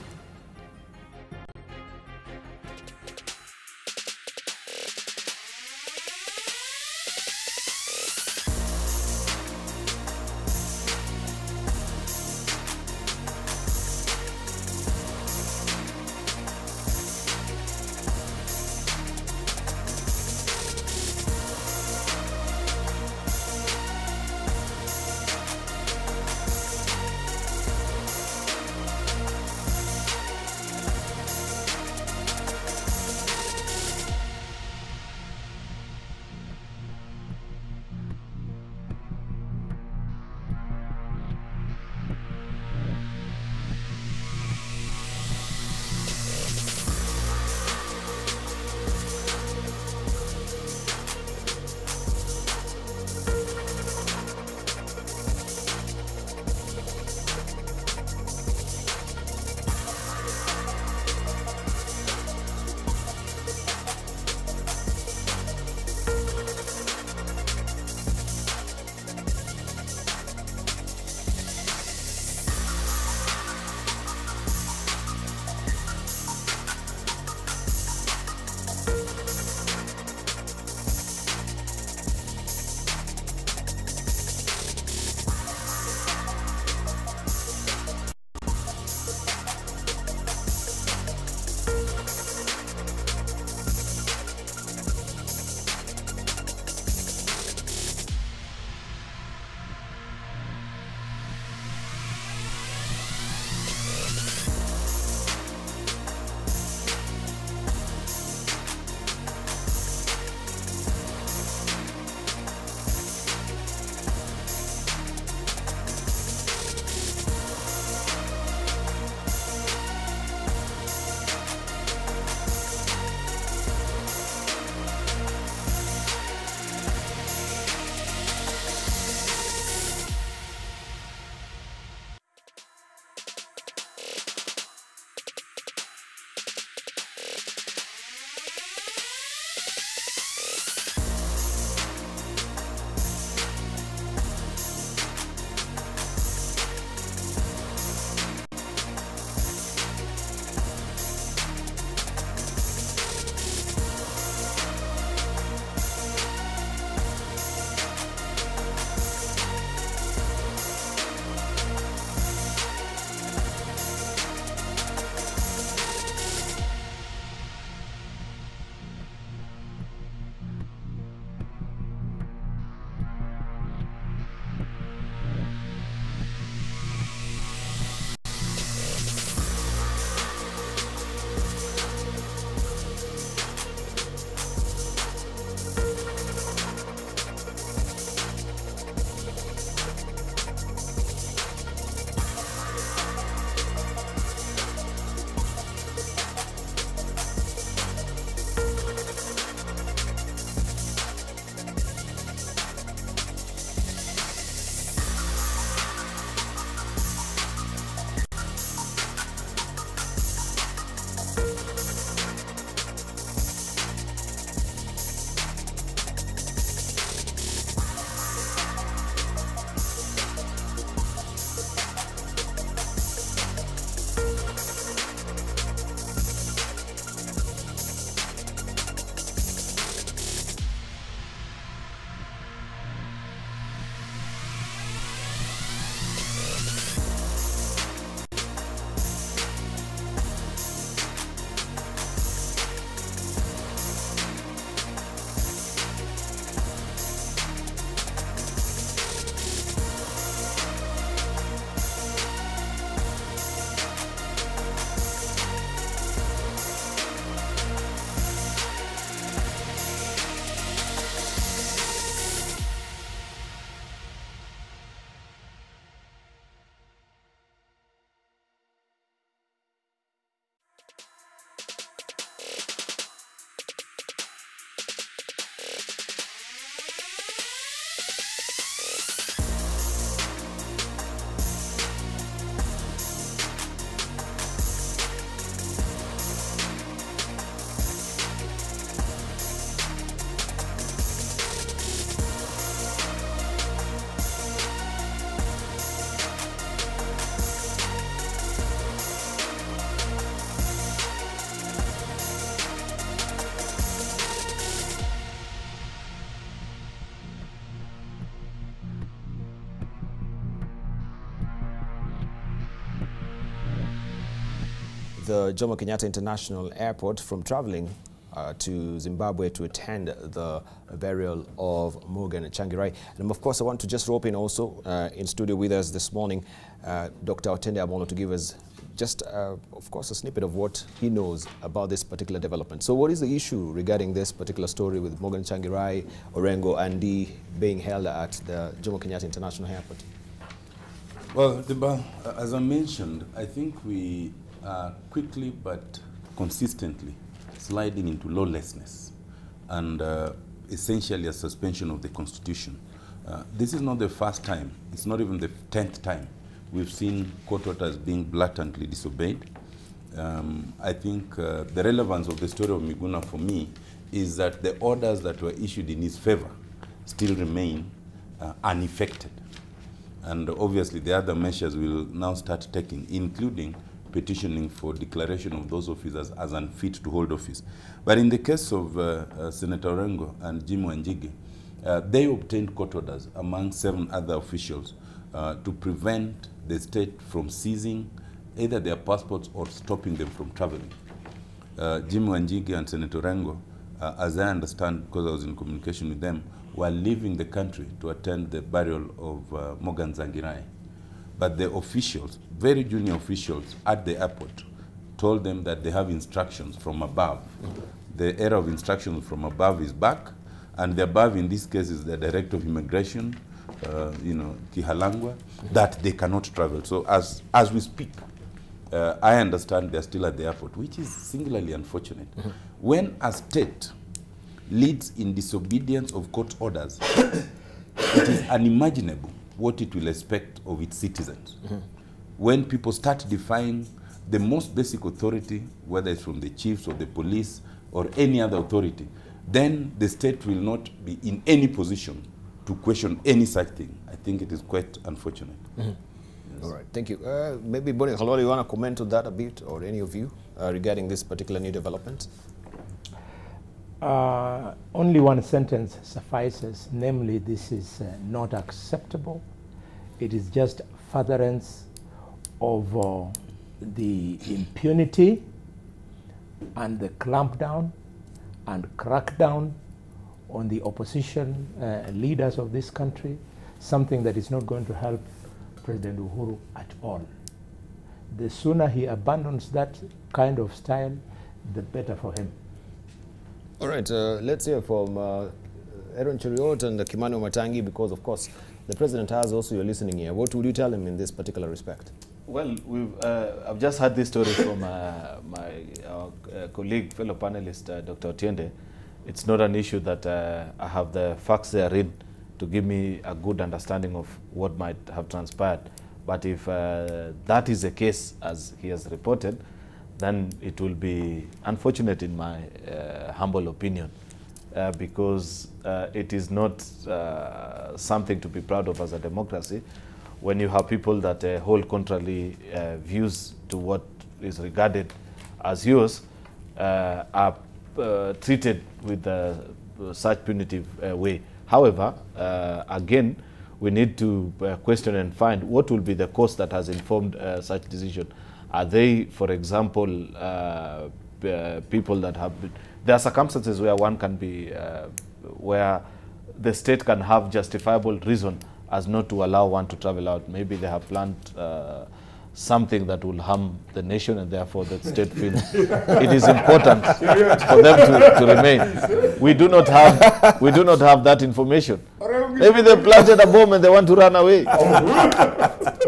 the Jomo Kenyatta International Airport from traveling to Zimbabwe to attend the burial of Morgan Changirai. And of course, I want to just rope in also in studio with us this morning, Dr. Otende Amolo, to give us just, of course, a snippet of what he knows about this particular development. So what is the issue regarding this particular story with Morgan Changirai, Orengo, and D being held at the Jomo Kenyatta International Airport? Well, Debarl, as I mentioned, I think we are quickly but consistently sliding into lawlessness and essentially a suspension of the Constitution. This is not the first time, it's not even the 10th time we've seen court orders being blatantly disobeyed. I think the relevance of the story of Miguna for me is that the orders that were issued in his favor still remain unaffected. And obviously the other measures will now start taking, including petitioning for declaration of those officers as unfit to hold office. But in the case of Senator Orengo and Jim Wanjigi, they obtained court orders among 7 other officials to prevent the state from seizing either their passports or stopping them from traveling. Jim Wanjigi and Senator Orengo, as I understand, because I was in communication with them, were leaving the country to attend the burial of Morgan Changirai. But the officials, very junior officials at the airport, told them that they have instructions from above. The era of instructions from above is back, and the above in this case is the Director of Immigration, Kihalangwa, that they cannot travel. So as we speak, I understand they're still at the airport, which is singularly unfortunate. When a state leads in disobedience of court orders, it is unimaginable what it will expect of its citizens. When people start defying the most basic authority, whether it's from the chiefs or the police or any other authority, then the state will not be in any position to question any such thing. I think it is quite unfortunate. Yes. All right, thank you. Maybe Bonnie Khalwale, you want to comment on that a bit, or any of you, regarding this particular new development? Only one sentence suffices, namely, this is not acceptable. It is just furtherance of the impunity and the clampdown and crackdown on the opposition leaders of this country, something that is not going to help President Uhuru at all. The sooner he abandons that kind of style, the better for him. All right, let's hear from Aaron Cheriot and Kimani Matangi, because of course the president has also your listening ear. What would you tell him in this particular respect? Well, I've just heard this story from my colleague, fellow panelist, Dr. Otiende. It's not an issue that I have the facts therein to give me a good understanding of what might have transpired. But if that is the case, as he has reported, then it will be unfortunate in my humble opinion, because it is not something to be proud of as a democracy when you have people that hold contrary views to what is regarded as yours are treated with such punitive way. However, again, we need to question and find what will be the cause that has informed such decision. Are they, for example, people that have been... There are circumstances where one can be, where the state can have justifiable reason as not to allow one to travel out. Maybe they have planned something that will harm the nation, and therefore the state feels it is important for them to remain. We do not have that information. Maybe they planted a bomb and they want to run away.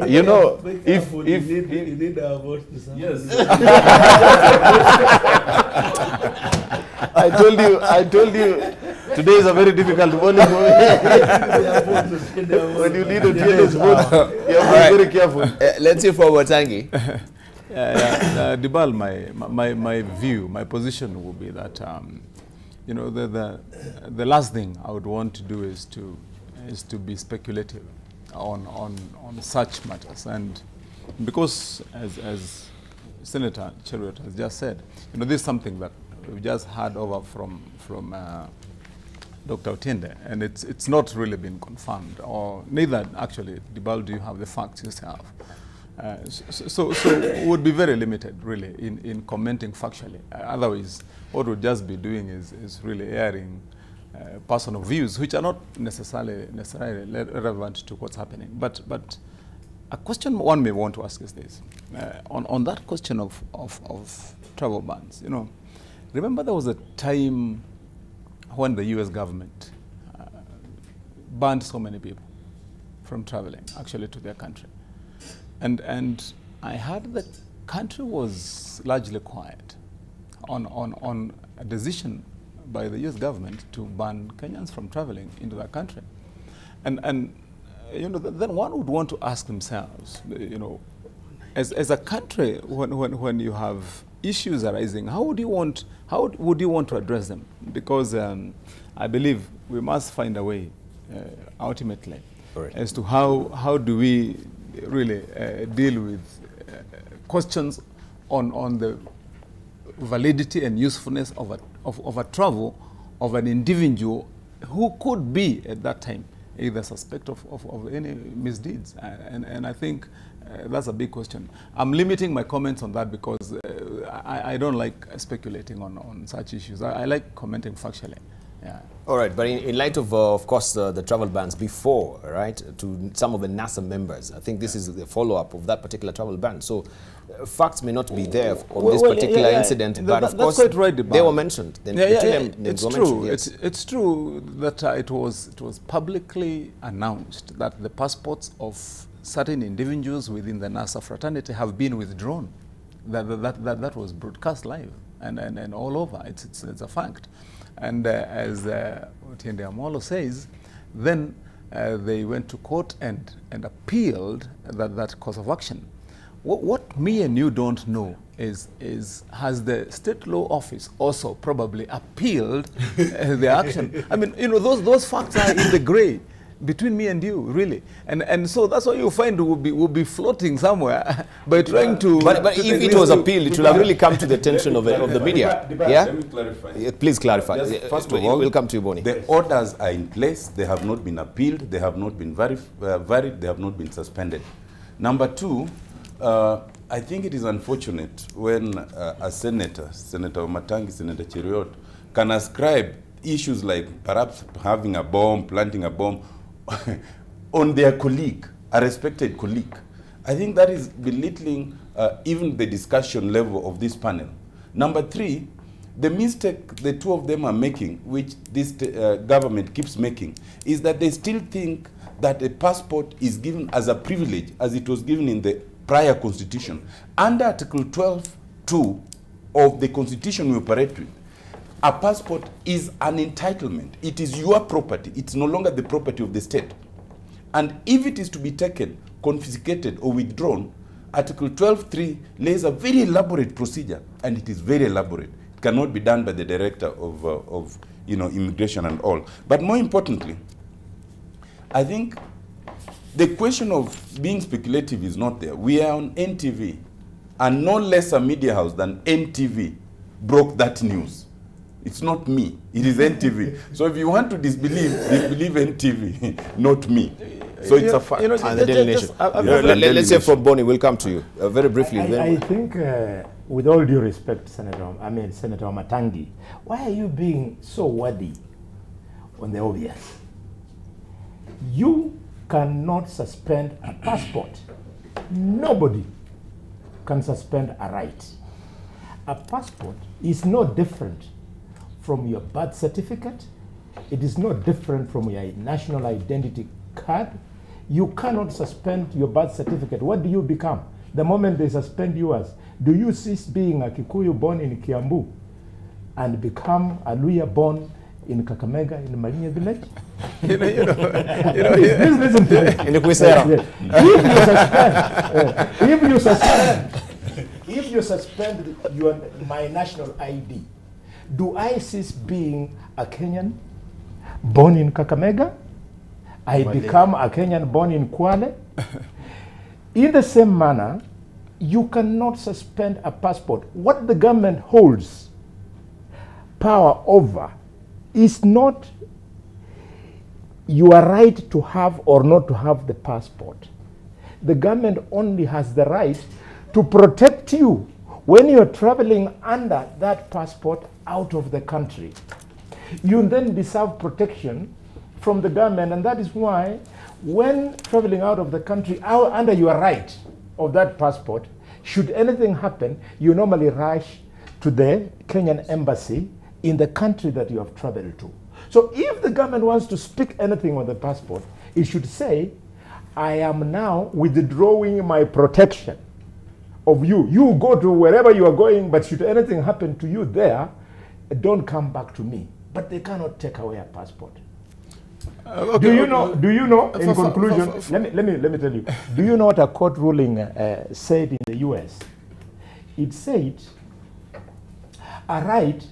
You know, if you need our vote to sound. Yes. I told you, today is a very difficult morning for me. When you need to take this vote, you have to be very careful. Let's hear from Watangi. Debarl, my view, my position will be that, you know, the last thing I would want to do is to be speculative on such matters. And because, as Senator Cheriot has just said, you know, this is something that we've just heard over from Dr. Otiende, and it's not really been confirmed, or neither actually. Debarl, do you have the facts yourself? So would be very limited, really, in commenting factually. Otherwise, what we'd just be doing is really airing personal views, which are not necessarily relevant to what's happening. But a question one may want to ask is this: on that question of travel bans. You know, remember there was a time when the U.S. government banned so many people from traveling, actually, to their country. And I heard the country was largely quiet on a decision by the U.S. government to ban Kenyans from traveling into that country. And you know, then one would want to ask themselves, you know, as a country, when you have issues arising, how would you want to address them? Because I believe we must find a way ultimately as to how do we really deal with questions on the validity and usefulness of a travel of an individual who could be at that time either suspect of any misdeeds. And I think that's a big question. I'm limiting my comments on that because I don't like speculating on such issues. I like commenting factually. Yeah. All right, but in light of course, the travel bans before, right, to some of the NASA members, I think this is the follow-up of that particular travel ban. So facts may not be there on this particular incident, but of course, right, they were mentioned. It's true. Yes. It's true that it was publicly announced that the passports of certain individuals within the NASA fraternity have been withdrawn. That was broadcast live and all over. It's a fact. And as Otiende Amolo says, then they went to court and appealed that course of action. What me and you don't know is has the state law office also probably appealed the action? I mean, you know, those facts are in the gray between me and you, really, and so that's why you find we'll be floating somewhere by trying to. But if it was appealed, it will have really come to the attention of the media. Yeah. Let me clarify. Yeah, please clarify. First of all, we'll come to you, Bonnie. The orders are in place. They have not been appealed. They have not been varied. They have not been suspended. Number two, I think it is unfortunate when a senator, Senator Matangi, Senator Cheriot, can ascribe issues like perhaps having a bomb, planting a bomb, on their colleague, a respected colleague. I think that is belittling even the discussion level of this panel. Number three, the mistake the two of them are making, which this government keeps making, is that they still think that a passport is given as a privilege, as it was given in the prior constitution. Under Article 12(2) of the constitution we operate with, a passport is an entitlement. It is your property. It's no longer the property of the state. And if it is to be taken, confiscated, or withdrawn, Article 12(3) lays a very elaborate procedure, and it is very elaborate. It cannot be done by the director of immigration and all. But more importantly, I think the question of being speculative is not there. We are on NTV, and no less a media house than NTV broke that news. It's not me, it is NTV. So if you want to disbelieve NTV, not me. So it's a fact. And the Daily Nation. Let's say from Bonnie, we'll come to you. Very briefly. I think, with all due respect, Senator Matangi, why are you being so wordy on the obvious? You cannot suspend a passport. Nobody can suspend a right. A passport is no different from your birth certificate. It is no different from your national identity card. You cannot suspend your birth certificate. What do you become? The moment they suspend yours, do you cease being a Kikuyu born in Kiambu and become a Luya born in Kakamega in Marinya village? Listen to me. In the Quisera. If you suspend my national ID, do I cease being a Kenyan born in Kakamega? I become a Kenyan born in Kwale? In the same manner, you cannot suspend a passport. What the government holds power over is not your right to have or not to have the passport. the government only has the right to protect you when you're traveling under that passport out of the country. You then deserve protection from the government, and that is why when traveling out of the country under your right of that passport, should anything happen, you normally rush to the Kenyan embassy in the country that you have traveled to. So if the government wants to speak anything on the passport, it should say, I am now withdrawing my protection of you. You go to wherever you are going, but should anything happen to you there, don't come back to me. But they cannot take away a passport. Do you know, in conclusion, let me tell you, do you know what a court ruling said in the US? It said a right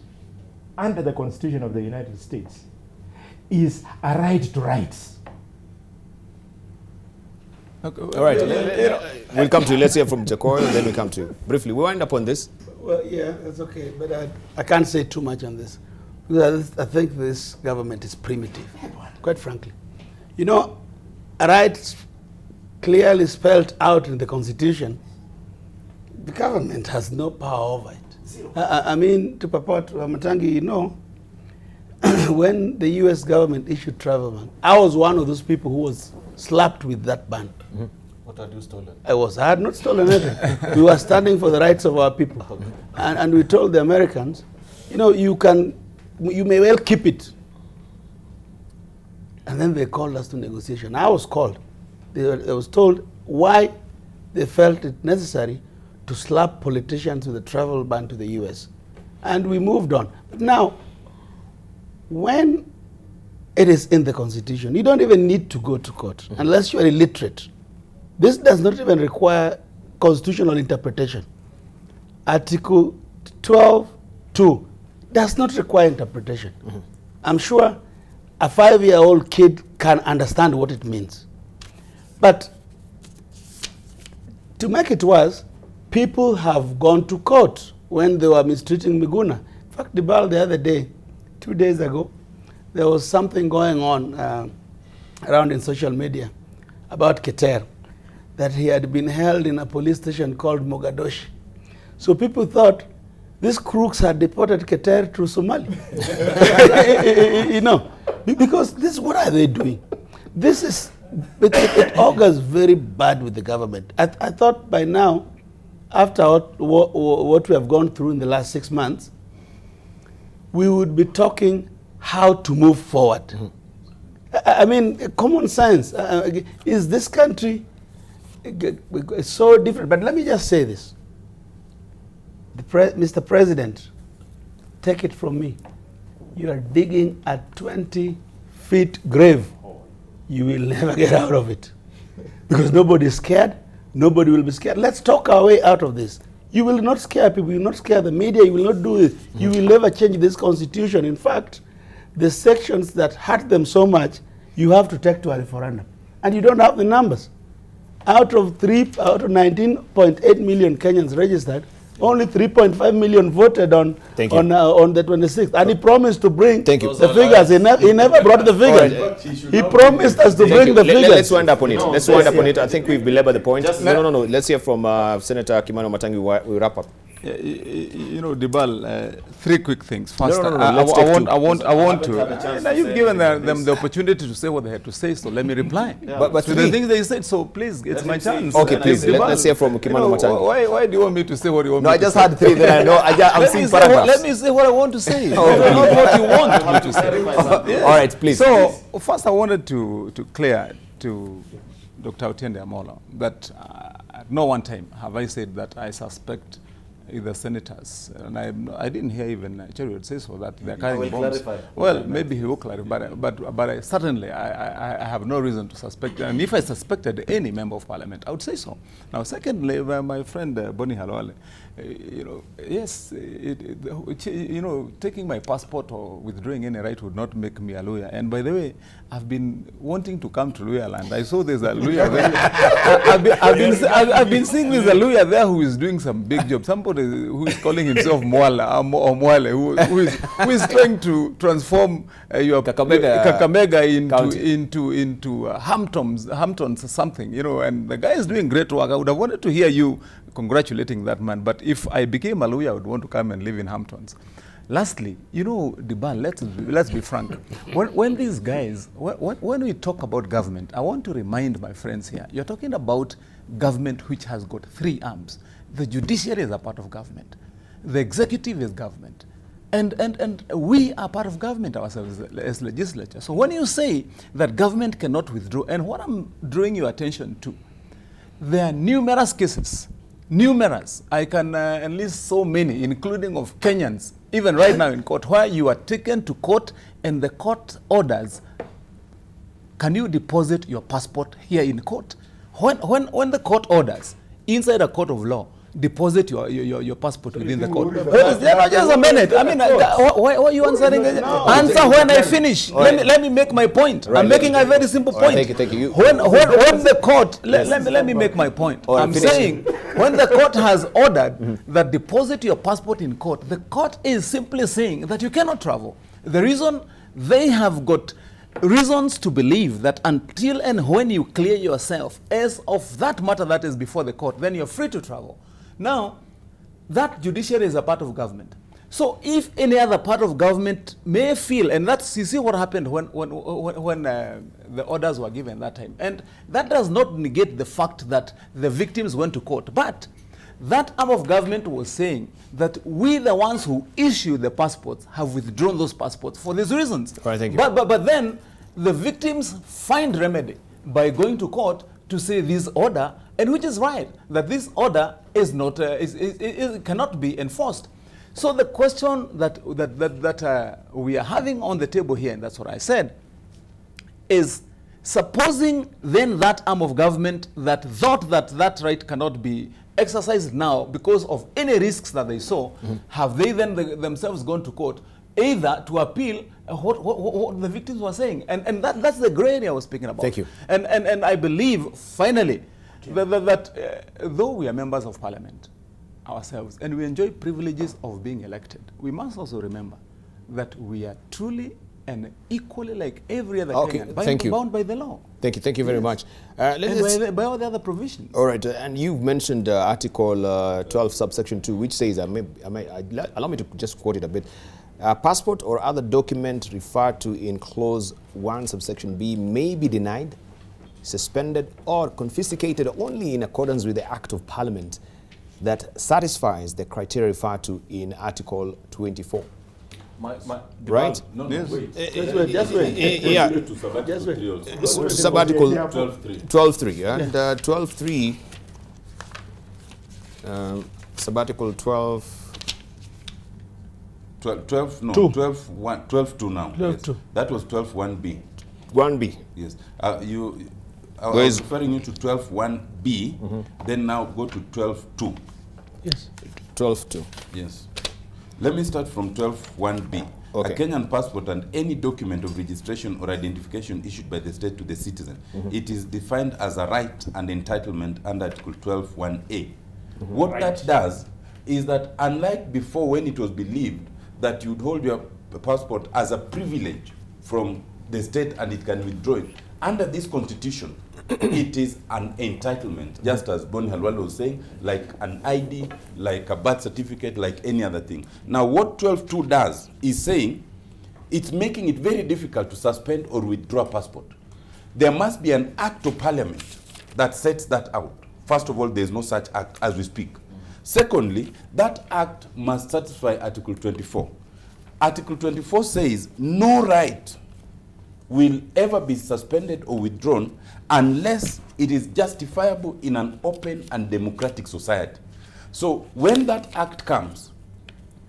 under the Constitution of the United States is a right to rights. Okay, all right, we'll come to you. Let's hear from Jacoy, and then we come to you. Briefly, we wind up on this. Well, yeah, that's okay, but I can't say too much on this. Because I think this government is primitive, quite frankly. You know, a right clearly spelled out in the Constitution, the government has no power over it. I mean, to purport, Matangi, you know, when the US government issued travel ban, I was one of those people who was slapped with that ban. Mm-hmm. What had you stolen? I had not stolen anything. We were standing for the rights of our people. Okay. And we told the Americans, you know, you may well keep it. And then they called us to negotiation. I was called. I was told why they felt it necessary to slap politicians with a travel ban to the US. And we moved on. But now, when it is in the Constitution, you don't even need to go to court unless you are illiterate. This does not even require constitutional interpretation. Article 12(2) does not require interpretation. I'm sure a 5-year-old kid can understand what it means. But to make it worse, people have gone to court when they were mistreating Miguna. In fact, Debarl, the other day, 2 days ago, there was something going on around in social media about Keter, that he had been held in a police station called Mogadishu. So people thought these crooks had deported Keter to Somalia. You know, because this, what are they doing? This is, it augurs very bad with the government. I thought by now, after what we have gone through in the last 6 months, we would be talking how to move forward. I mean, common sense. Is this country so different? But let me just say this. Mr. President, take it from me. You are digging a 20-foot grave. You will never get out of it. Because nobody is scared. Nobody will be scared. Let's talk our way out of this. You will not scare people. You will not scare the media. You will not do it. You will never change this constitution. In fact, the sections that hurt them so much, you have to take to a referendum. And you don't have the numbers. Out of 19.8 million Kenyans registered, only 3.5 million voted on the 26th. And he promised to bring the figures. He never brought the figures. He promised us to bring the figures. Let's wind up on it. Let's wind up on it. I think we've belabored the point. No. Let's hear from Senator Kimani Wamatangi. We wrap up. You know, Debarl, 3 quick things. First, I want to. Now you've given them the opportunity to say what they had to say, so let me reply. Yeah. But to the things they said, so please, it's my chance. Okay, please, let's hear from Kimani Wamatangi. Why do you want me to say what you want me to say? No, I just had 3 that I know. I'm seeing paragraphs. Let me say what I want to say. Not what you want me to say. All right, please. So, first I wanted to clear to Dr. Otiende Amolo that at no one time have I said that I suspect either senators, and I didn't hear even Cheruiyot say so, that they're carrying bombs. Well, maybe he will clarify, but I certainly I have no reason to suspect, and if I suspected any member of parliament, I would say so. Now, secondly, my friend Boni Halwale, you know, yes, you know, taking my passport or withdrawing any right would not make me a lawyer. And by the way, I've been wanting to come to lawyer land. I saw there's a lawyer there. I've been seeing there's a lawyer there who is doing some big job. Somebody somebody who is calling himself Mwala or Mwale, who is trying to transform your Kakamega into Hamptons or something, you know, and the guy is doing great work. I would have wanted to hear you congratulating that man, but if I became a lawyer, I would want to come and live in Hamptons. Lastly, you know, Debarl, let's be frank. When these guys, when we talk about government, I want to remind my friends here, you're talking about government which has got 3 arms. The judiciary is a part of government. The executive is government. And we are part of government ourselves as legislature. So when you say that government cannot withdraw, and what I'm drawing your attention to, there are numerous cases, numerous. I can enlist so many, including of Kenyans, even right now in court, where you are taken to court and the court orders, can you deposit your passport here in court? When the court orders, inside a court of law, deposit your passport within the court. Just a minute. I mean, why are you answering? Answer when I finish. Let me make my point. I'm making a very simple point. Thank you. When the court, let me make my point. I'm saying when the court has ordered that deposit your passport in court, the court is simply saying that you cannot travel. The reason they have got reasons to believe that until and when you clear yourself as of that matter that is before the court, then you're free to travel. Now, that judiciary is a part of government. So if any other part of government may feel, and that's, you see what happened when the orders were given that time. And that does not negate the fact that the victims went to court. But that arm of government was saying that we, the ones who issue the passports, have withdrawn those passports for these reasons. All right, thank you. But then the victims find remedy by going to court to say this order, and which is right, that this order is not, cannot be enforced. So the question that we are having on the table here, and that's what I said, is supposing then that arm of government that thought that that right cannot be exercised now because of any risks that they saw, have they then themselves gone to court either to appeal what the victims were saying? And that's the gray area I was speaking about. Thank you. And I believe, finally, that though we are members of parliament ourselves and we enjoy privileges of being elected, we must also remember that we are truly and equally like every other Kenyan, bound by the law. Thank you very much. And by all the other provisions. All right, and you've mentioned Article 12, subsection 2, which says, allow me to just quote it a bit. Passport or other document referred to in clause 1, subsection B may be denied, suspended, or confiscated only in accordance with the Act of Parliament that satisfies the criteria referred to in Article 24. Right? No, wait. Just wait. Yeah. Sub-article 12.3. Yeah? And 12.3, sub-article 12... 12, no, 12.2 now. 12.2. Yes. That was 12.1b. 1b. Yes. I was referring you to 12.1b, then now go to 12.2. Yes. 12.2. Yes. Let me start from 12.1b. Okay. A Kenyan passport and any document of registration or identification issued by the state to the citizen. It is defined as a right and entitlement under Article 12.1a. What that does is that unlike before when it was believed that you'd hold your passport as a privilege from the state and it can withdraw it, under this constitution, it is an entitlement, just as Boni Halwale was saying, like an ID, like a birth certificate, like any other thing. Now, what 12.2 does is saying it's making it very difficult to suspend or withdraw a passport. There must be an act of parliament that sets that out. First of all, there's no such act as we speak. Secondly, that act must satisfy Article 24. Article 24 says no right will ever be suspended or withdrawn unless it is justifiable in an open and democratic society. So when that act comes,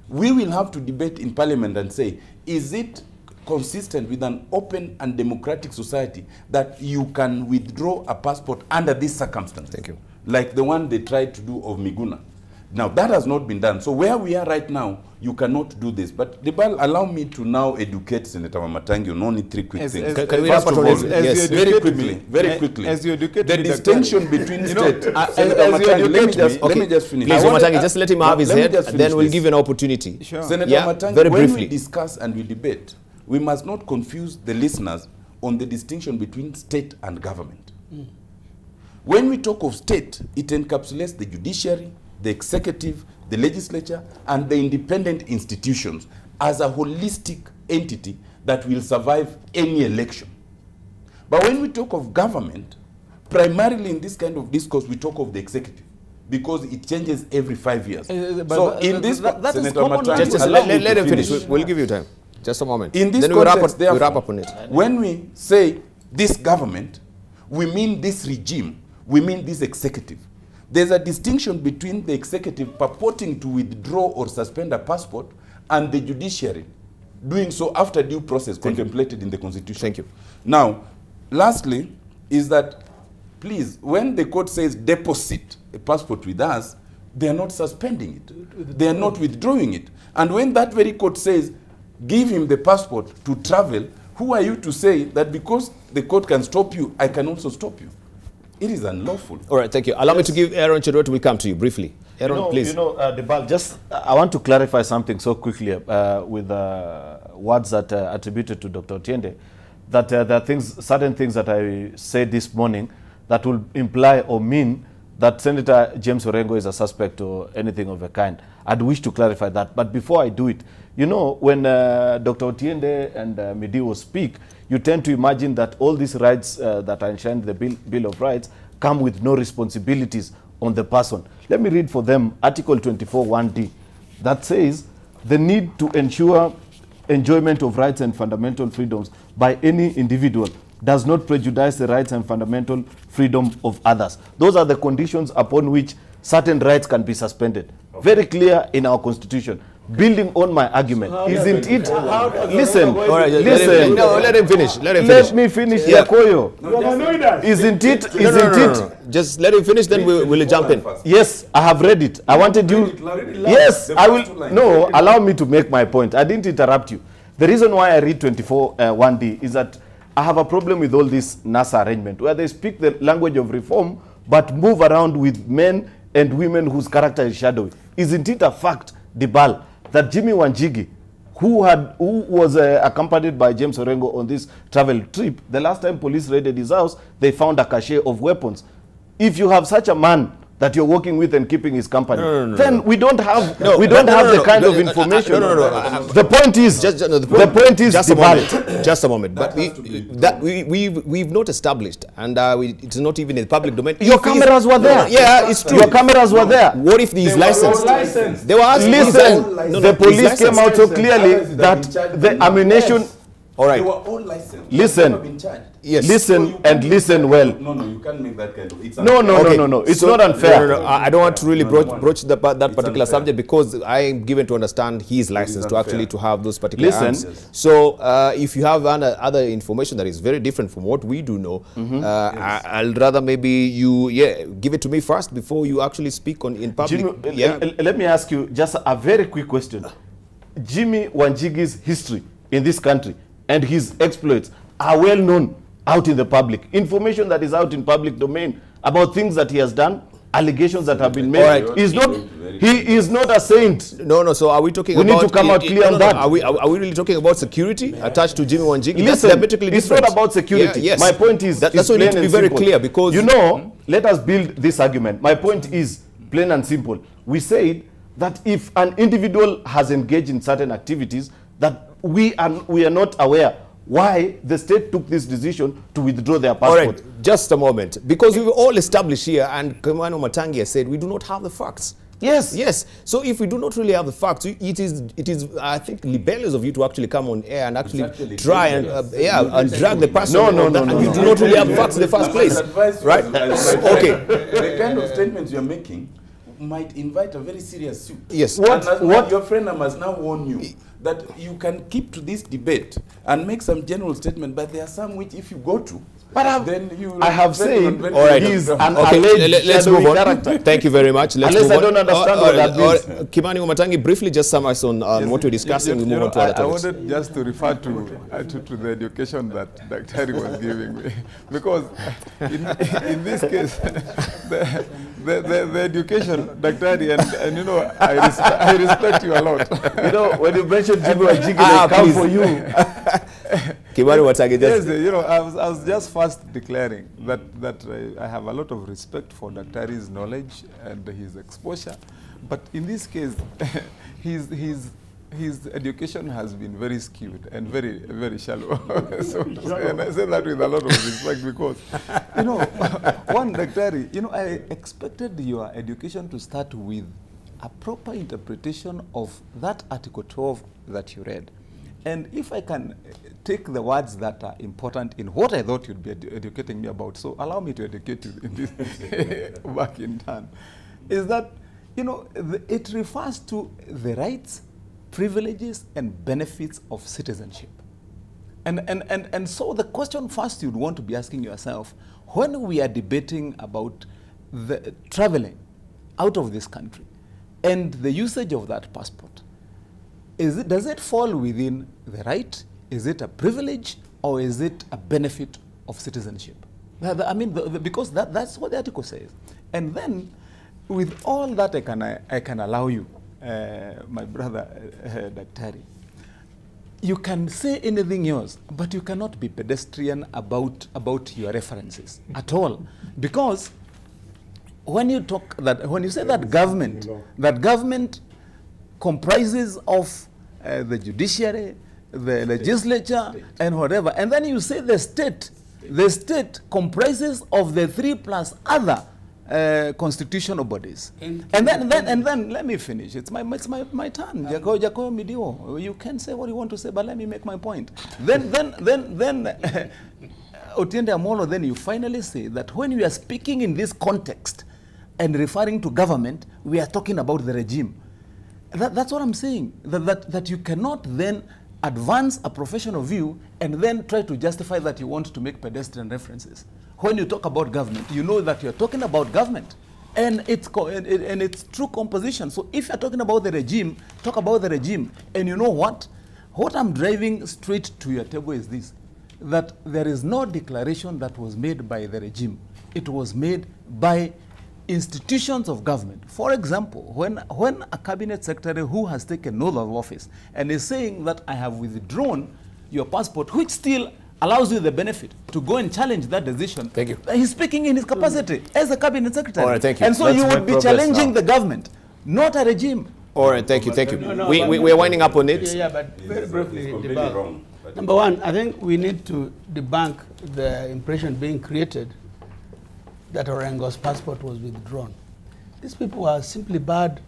we will have to debate in Parliament and say, is it consistent with an open and democratic society that you can withdraw a passport under this circumstance? Thank you. Like the one they tried to do of Miguna. Now, that has not been done. So where we are right now, you cannot do this. But Debarl, allow me to now educate Senator Wamatangi on only three quick things. Can we wrap up on this? Yes, very quickly. As you educate the distinction between state. Let me just finish. Please, Wamatangi, just let him have his head, and then we'll give you an opportunity. Sure. Senator Wamatangi, very when briefly. we discuss and we debate, we must not confuse the listeners on the distinction between state and government. When we talk of state, it encapsulates the judiciary, the executive, the legislature, and the independent institutions as a holistic entity that will survive any election. But when we talk of government, primarily in this kind of discourse, we talk of the executive, because it changes every 5 years. So in this, that Senator is Wamatangi, just let him finish. We'll give you time. Just a moment. In this then context, we'll wrap up on it. When we say this government, we mean this regime, we mean this executive. There's a distinction between the executive purporting to withdraw or suspend a passport and the judiciary doing so after due process contemplated in the Constitution. Thank you. Now, lastly, is that, please, when the court says deposit a passport with us, they are not suspending it. They are not withdrawing it. And when that very court says, give him the passport to travel, who are you to say that because the court can stop you, I can also stop you? It is unlawful. All right, thank you. Allow me to give Aaron Chedot. We'll come to you briefly. Aaron, please. Debarl, just I want to clarify something so quickly with words that are attributed to Dr. Otiende, that there are certain things that I said this morning that will imply or mean that Senator James Orengo is a suspect or anything of a kind. I'd wish to clarify that. But before I do it, when Dr. Otiende and Midiwo speak, you tend to imagine that all these rights that are enshrined in the Bill of Rights come with no responsibilities on the person. Let me read for them Article 24 1D that says the need to ensure enjoyment of rights and fundamental freedoms by any individual does not prejudice the rights and fundamental freedom of others. Those are the conditions upon which certain rights can be suspended. Very clear in our Constitution. Building on my argument, isn't it? Listen, listen. No, let him finish. Let me finish, Yakoyo. Isn't it? No. Just let him finish, then we'll jump in. Yes, I have read it. I wanted you. Yes, I will. No, allow me to make my point. I didn't interrupt you. The reason why I read 24 1D is that I have a problem with all this NASA arrangement, where they speak the language of reform, but move around with men and women whose character is shadowy. Isn't it a fact, Debarl, that Jimmy Wanjigi, who was accompanied by James Orengo on this travel trip, the last time police raided his house, they found a cache of weapons. If you have such a man that you're working with and keeping his company, then we don't have the kind of information. The point is, the point is, just a moment. But we've not established, and it's not even in the public domain. Your cameras were there. Yeah, it's true. Your cameras were there. What if these licensed? They were asked. Listen, the police came out so clearly that the ammunition. All right. They were all licensed. Listen. Yes. Listen and listen well. No, you can't make that kind of. It's no. It's not unfair. No. I don't want to really broach that particular subject, because I am given to understand he is licensed to actually to have those particular arms. So if you have other information that is very different from what we do know, I'll rather maybe you give it to me first before you actually speak in public. Jimmy, let me ask you just a very quick question. Jimmy Wanjigi's history in this country and his exploits are well known out in the public. Information that is out in public domain about things that he has done, allegations that have been made. He is not a saint. No. So are we talking about... We need to come out clear on that. Are we really talking about security attached to Jimmy Wanjigi? Listen, it's not about security. Yes. My point is... That's why we need to be very clear, because... let us build this argument. My point is plain and simple. We said that if an individual has engaged in certain activities that we are not aware why the state took this decision to withdraw their passport. All right, just a moment. Because we've all established here, and Kamano Matangi has said, we do not have the facts. Yes. So if we do not really have the facts, it is I think, libelous of you to actually come on air and actually try and and drag the person. No. And you do not really have facts in the first place, right? Okay. The kind of statements you're making might invite a very serious suit. Yes. What your friend must now warn you that you can keep to this debate and make some general statement, but there are some which, if you go to, But then you I have said all right. he's an Okay, alleged let's move on. character. Thank you very much. Let's Unless move I don't understand what that means. Kimani Wamatangi, briefly just summarize on what we're discussing. We move on to other I topics. wanted just to refer to the education that Dr. Harry was giving me, because in this case, the education, Dr. Harry, and you know, I respect you a lot. You know, when you mentioned Jiggle and Jiggle, I come for you. Yes, you know, I was just first declaring that I have a lot of respect for Dr. Harry's knowledge and his exposure, but in this case, his education has been very skewed and very shallow. And I say that with a lot of respect because, you know, one, Dr. Harry, you know, I expected your education to start with a proper interpretation of that Article 12 that you read. And if I can take the words that are important in what I thought you'd be educating me about, so allow me to educate you in this back in turn, is that, you know, it refers to the rights, privileges, and benefits of citizenship. And so the question first you'd want to be asking yourself, when we are debating about the traveling out of this country and the usage of that passport, does it fall within the right? Is it a privilege, or is it a benefit of citizenship? I mean, because that's what the article says. And then, with all that, I can allow you, my brother, Dr. Harry, you can say anything else, but you cannot be pedestrian about your references at all, because when you say that government comprises of the judiciary, the legislature, and whatever, and then you say the state comprises of the 3+ other constitutional bodies. And then let me finish. It's my turn. Jacob Midio, you can say what you want to say, but let me make my point. Then Otiende Amolo, then you finally say that when we are speaking in this context and referring to government, we are talking about the regime. That's what I'm saying, that you cannot then advance a professional view and then try to justify that you want to make pedestrian references. When you talk about government, you know that you're talking about government and its true composition. So if you're talking about the regime, talk about the regime. And you know what? What I'm driving straight to your table is this, that there is no declaration that was made by the regime. It was made by institutions of government. For example, when a cabinet secretary who has taken oath of office and is saying that I have withdrawn your passport, which still allows you the benefit to go and challenge that decision. Thank you. He's speaking in his capacity as a cabinet secretary. All right, thank you. And so you would be challenging the government, not a regime. All right, thank you. We're winding up on it. Yeah, but very briefly, number one, I think we need to debunk the impression being created that Orengo's passport was withdrawn. These people are simply barred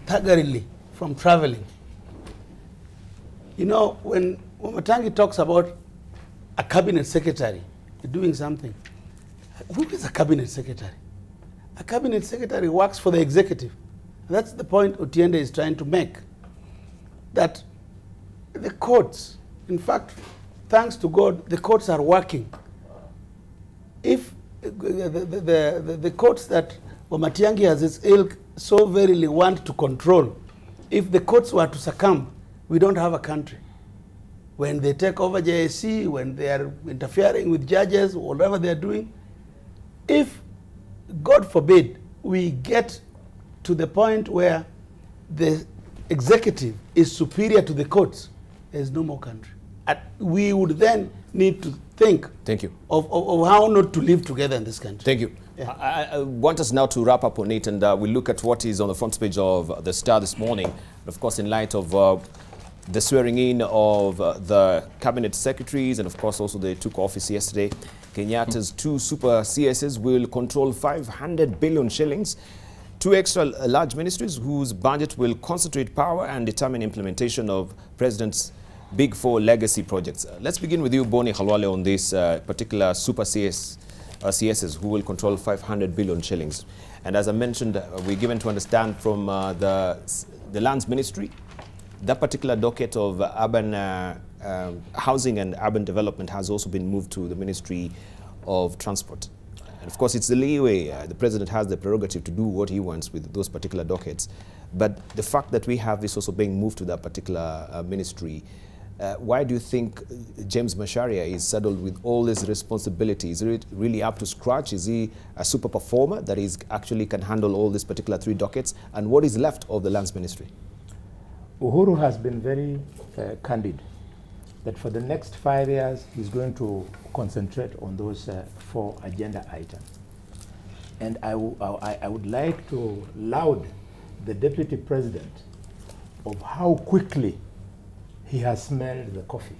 staggeringly from traveling. You know, when Matangi talks about a cabinet secretary doing something, who is a cabinet secretary? A cabinet secretary works for the executive. That's the point Otiende is trying to make. That the courts, in fact, thanks to God, the courts are working. If the courts that Wamatiangi has its ilk so verily want to control, if the courts were to succumb, we don't have a country. When they take over JSC, when they are interfering with judges, whatever they are doing, if, God forbid, we get to the point where the executive is superior to the courts, there is no more country. We would then need to think of how not to live together in this country. Thank you. Yeah. I want us now to wrap up on it, and we'll look at what is on the front page of the Star this morning. Of course, in light of the swearing in of the cabinet secretaries, and of course also they took office yesterday, Kenyatta's 2 super CSs will control 500 billion shillings, 2 extra large ministries whose budget will concentrate power and determine implementation of President's Big 4 legacy projects. Let's begin with you, Boni Khalwale, on this particular super CSs who will control 500 billion shillings. And as I mentioned, we're given to understand from the Lands Ministry, that particular docket of urban Housing and Urban Development has also been moved to the Ministry of Transport. And of course, it's the leeway. The president has the prerogative to do what he wants with those particular dockets. But the fact that we have this also being moved to that particular ministry, why do you think James Macharia is saddled with all these responsibilities? Is it really up to scratch? Is he a super performer that is actually can handle all these particular 3 dockets? And what is left of the Lands Ministry? Uhuru has been very candid that for the next 5 years, he's going to concentrate on those 4 agenda items. And I would like to laud the Deputy President of how quickly he has smelled the coffee.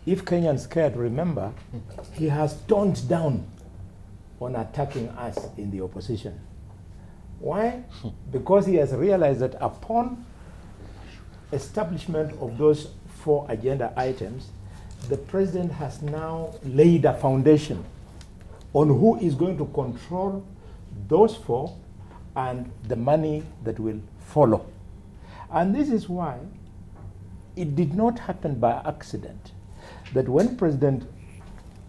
If Kenyans care to remember, he has toned down on attacking us in the opposition. Why? Because he has realized that upon establishment of those 4 agenda items, the president has now laid a foundation on who is going to control those 4 and the money that will follow. And this is why it did not happen by accident that when President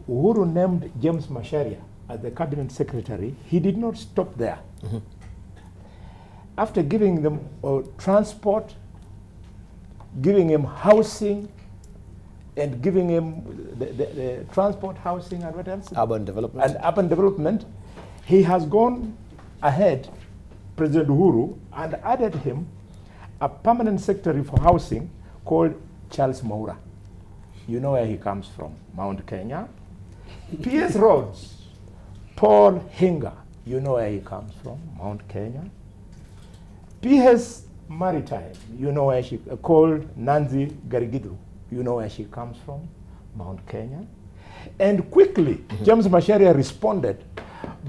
Uhuru named James Macharia as the cabinet secretary, he did not stop there. Mm-hmm. After giving them transport, giving him housing, and giving him the transport, housing, and what else? Urban development. And urban development, he has gone ahead, President Uhuru, and added him a permanent secretary for housing called Charles Moura. You know where he comes from, Mount Kenya. PS Roads, Paul Hinga. You know where he comes from, Mount Kenya. PS Maritime, you know where she called Nancy Garigidru. You know where she comes from, Mount Kenya. And quickly, James Macharia responded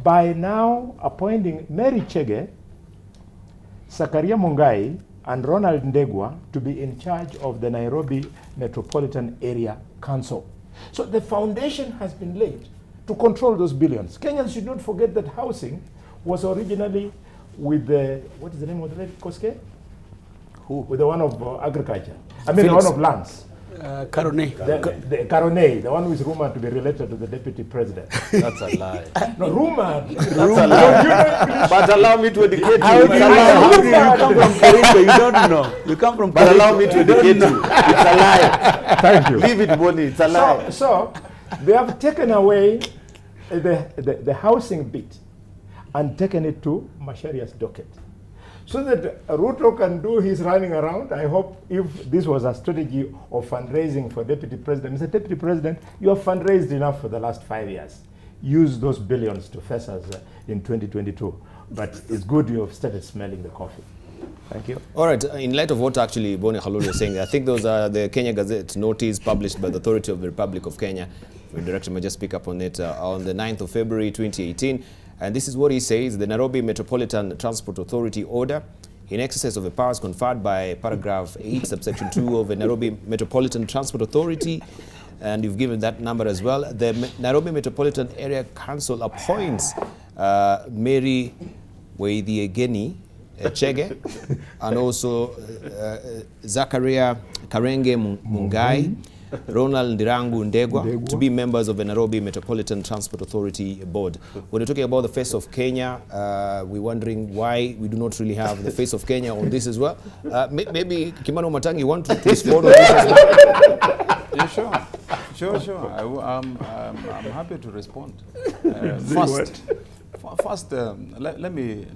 by now appointing Mary Chege, Sakaria Mungai, and Ronald Ndegwa to be in charge of the Nairobi Metropolitan Area Council. So the foundation has been laid to control those billions. Kenyans should not forget that housing was originally with the, what is the name of the lady, Koske? Who? With the one of agriculture. I mean, Felix. The one of lands. Karone. The Karone, the one who is rumored to be related to the deputy president. That's a lie. No, rumored. That's a lie. But allow me to educate you. How do you come from Kericho? You don't know. You come from Kericho. But allow me to educate you. It's a lie. Thank you. Leave it, Bonnie. It's a lie. So they have taken away the housing bit and taken it to Macharia's docket. So that Ruto can do his running around. I hope if this was a strategy of fundraising for Deputy President, Mr. Deputy President, you have fundraised enough for the last 5 years. Use those billions to face us in 2022. But it's good you have started smelling the coffee. Thank you. All right. In light of what actually Boni Khaluri is saying, I think those are the Kenya Gazette notice published by the Authority of the Republic of Kenya. The director may just pick up on it on the 9th of February 2018. And this is what he says: the Nairobi Metropolitan Transport Authority order, in excess of the powers conferred by paragraph 8, subsection 2 of the Nairobi Metropolitan Transport Authority, and you've given that number as well. The Nairobi Metropolitan Area Council appoints Mary Waithiegeni Chege and also Zakaria Karenge Mungai, Ronald Ndirangu Ndegwa to be members of the Nairobi Metropolitan Transport Authority Board. When you're talking about the face of Kenya, we're wondering why we do not really have the face of Kenya on this as well. Maybe Kimano Matangi, you want to respond on this as well? Yeah, sure. I'm happy to respond. First, let me.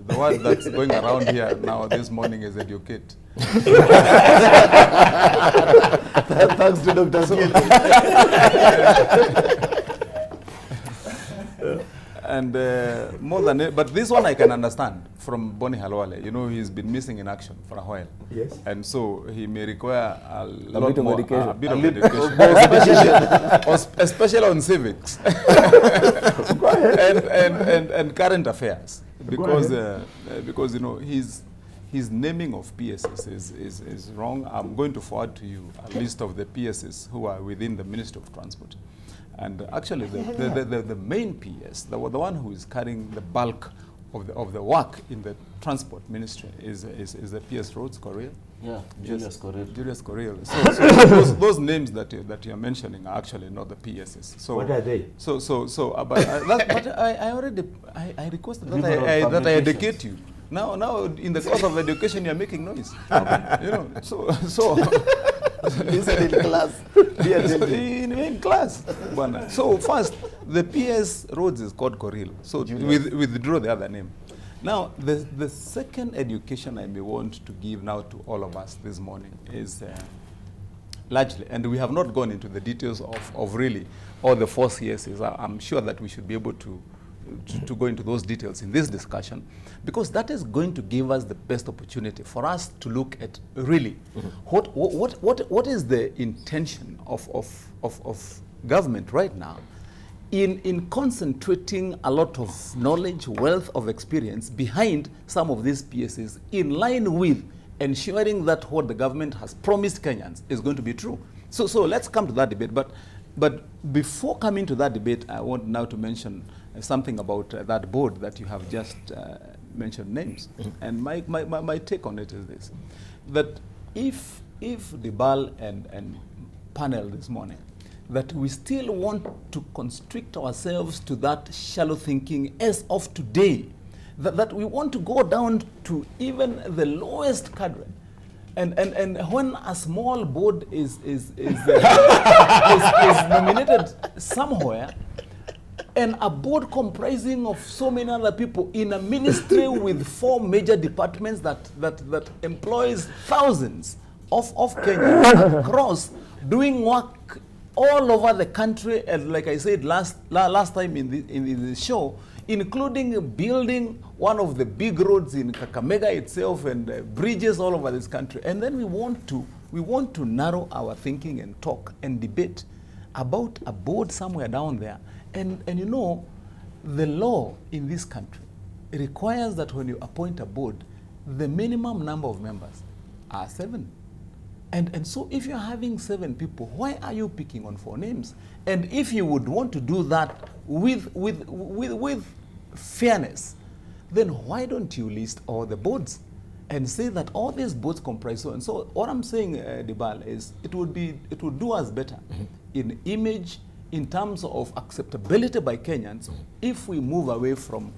The word that's going around here now this morning is educate. Thanks to Dr. And more than it, but this one I can understand from Boni Halwale. You know, he's been missing in action for a while. Yes. And so he may require a bit of education. A bit of education. Especially on civics. and current affairs. Because you know, his naming of PSs is wrong. I'm going to forward to you a list of the PSs who are within the Ministry of Transport. And actually, the main PS, the one who is carrying the bulk the work in the transport ministry is the PS Roads Korea. Yeah, Julius Korea. Julius Korea. So those names that you're mentioning are actually not the PSs. So what are they? But I already requested that I educate you. Now in the course of education you're making noise. You know, so listen in class. in class. So first, the PS Roads is called Koril. So withdraw the other name. Now, the second education I may want to give now to all of us this morning is largely, and we have not gone into the details of really all the 4 CSs. I'm sure that we should be able to go into those details in this discussion, because that is going to give us the best opportunity for us to look at really what is the intention of government right now in concentrating a lot of knowledge, wealth of experience behind some of these PSs in line with ensuring that what the government has promised Kenyans is going to be true. So let's come to that debate. But before coming to that debate, I want now to mention something about that board that you have just mentioned names. And my take on it is this, that if Debarl and panel this morning, that we still want to constrict ourselves to that shallow thinking as of today, that we want to go down to even the lowest cadre. And when a small board is nominated somewhere, and a board comprising of so many other people in a ministry with 4 major departments that employs thousands of Kenyans across, doing work all over the country, and like I said last time in the show, including building one of the big roads in Kakamega itself and bridges all over this country. And then we want to narrow our thinking and talk and debate about a board somewhere down there. And you know, the law in this country requires that when you appoint a board, the minimum number of members are 7. And so if you're having 7 people, why are you picking on 4 names? And if you would want to do that with fairness, then why don't you list all the boards and say that all these boards comprise so and so? What I'm saying, Debarl, is it would do us better in image, in terms of acceptability by Kenyans, if we move away from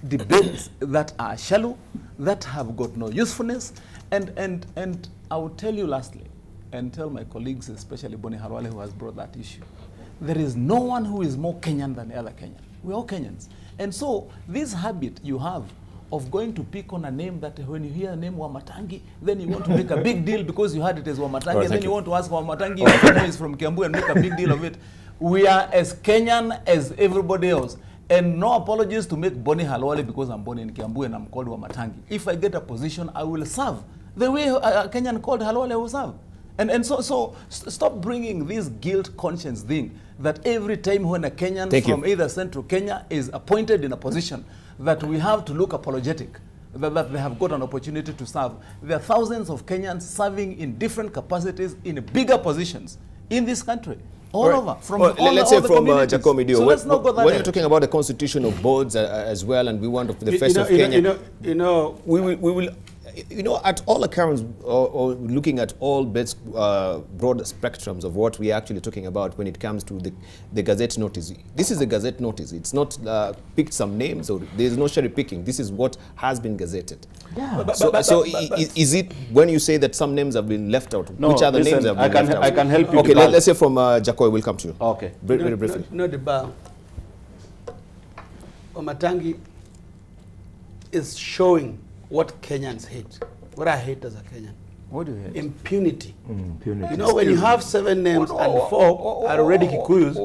debates that are shallow, that have got no usefulness. And I will tell you lastly, and tell my colleagues, especially Boni Halwale, who has brought that issue, there is no one who is more Kenyan than the other Kenyan. We're all Kenyans. And so this habit you have of going to pick on a name that when you hear the name Wamatangi, then you want to make a big deal because you heard it as Wamatangi, right, and then you want to ask Wamatangi if is from Kiambu and make a big deal of it. We are as Kenyan as everybody else. And no apologies to make Boni Halwale because I'm born in Kiambu and I'm called Wamatangi. If I get a position, I will serve the way a Kenyan called Halwale will serve. And so stop bringing this guilt conscience thing that every time when a Kenyan from either central Kenya is appointed in a position, that we have to look apologetic, that they have got an opportunity to serve. There are thousands of Kenyans serving in different capacities in bigger positions in this country. All over, from let's say from Jacomi, so let's not go that when you're talking about the constitution of boards as well, and we want the first of Kenya, we will at all accounts, or looking at all broad spectrums of what we're actually talking about when it comes to the Gazette notice. This is a Gazette notice. It's not picked some names, or there's no cherry picking. This is what has been gazetted. Yeah. So is it when you say that some names have been left out? No, which other names have been left out? I can help you. Okay, let's say from Jacoy, we'll come to you. Okay. Very briefly. No, Debarl. Wamatangi is showing what Kenyans hate. What I hate as a Kenyan. What do you hate? Impunity. Impunity. You know, when you have 7 names and 4 are already Kikuyus,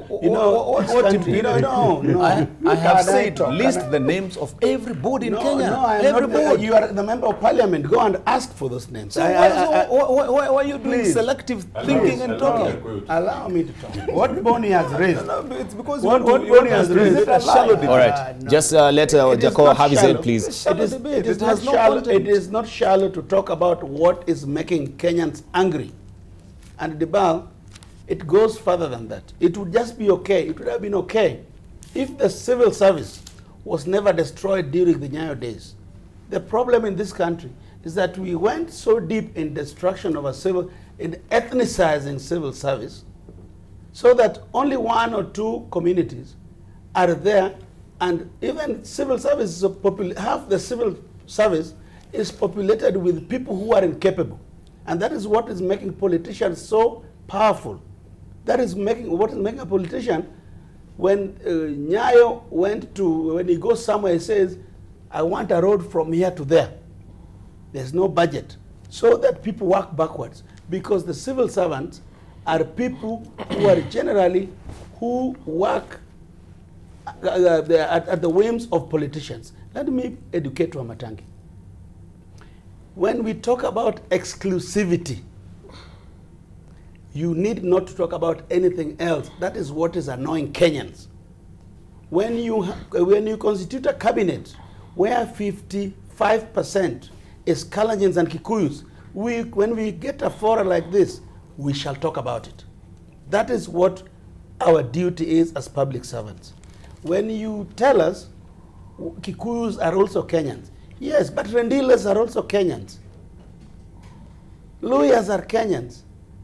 I have said list the names of everybody in Kenya. No, I am not. You are the member of parliament. Go and ask for those names. So why are you doing selective thinking and talking? Allow me to talk. What Boni has raised. It's because what Boni has raised. All right. Just let Jacob have his head, please. It is not shallow to talk about what is making Kenyans angry. And Debarl, it goes further than that. It would just be okay. It would have been okay if the civil service was never destroyed during the Nyayo days. The problem in this country is that we went so deep in destruction of in ethnicizing civil service, so that only 1 or 2 communities are there, and even civil service is half the civil service is populated with people who are incapable. And that is what is making politicians so powerful. That is what is making a politician, when Nyayo when he goes somewhere, he says, I want a road from here to there. There's no budget. So that people work backwards, because the civil servants are people who are generally who work at the whims of politicians. Let me educate Wamatangi. When we talk about exclusivity, you need not to talk about anything else. That is what is annoying Kenyans. When you constitute a cabinet where 55% is Kalenjins and Kikuyus, when we get a forum like this, we shall talk about it. That is what our duty is as public servants. When you tell us Kikuyus are also Kenyans, yes, but Rendiles are also Kenyans. Luyas are Kenyans.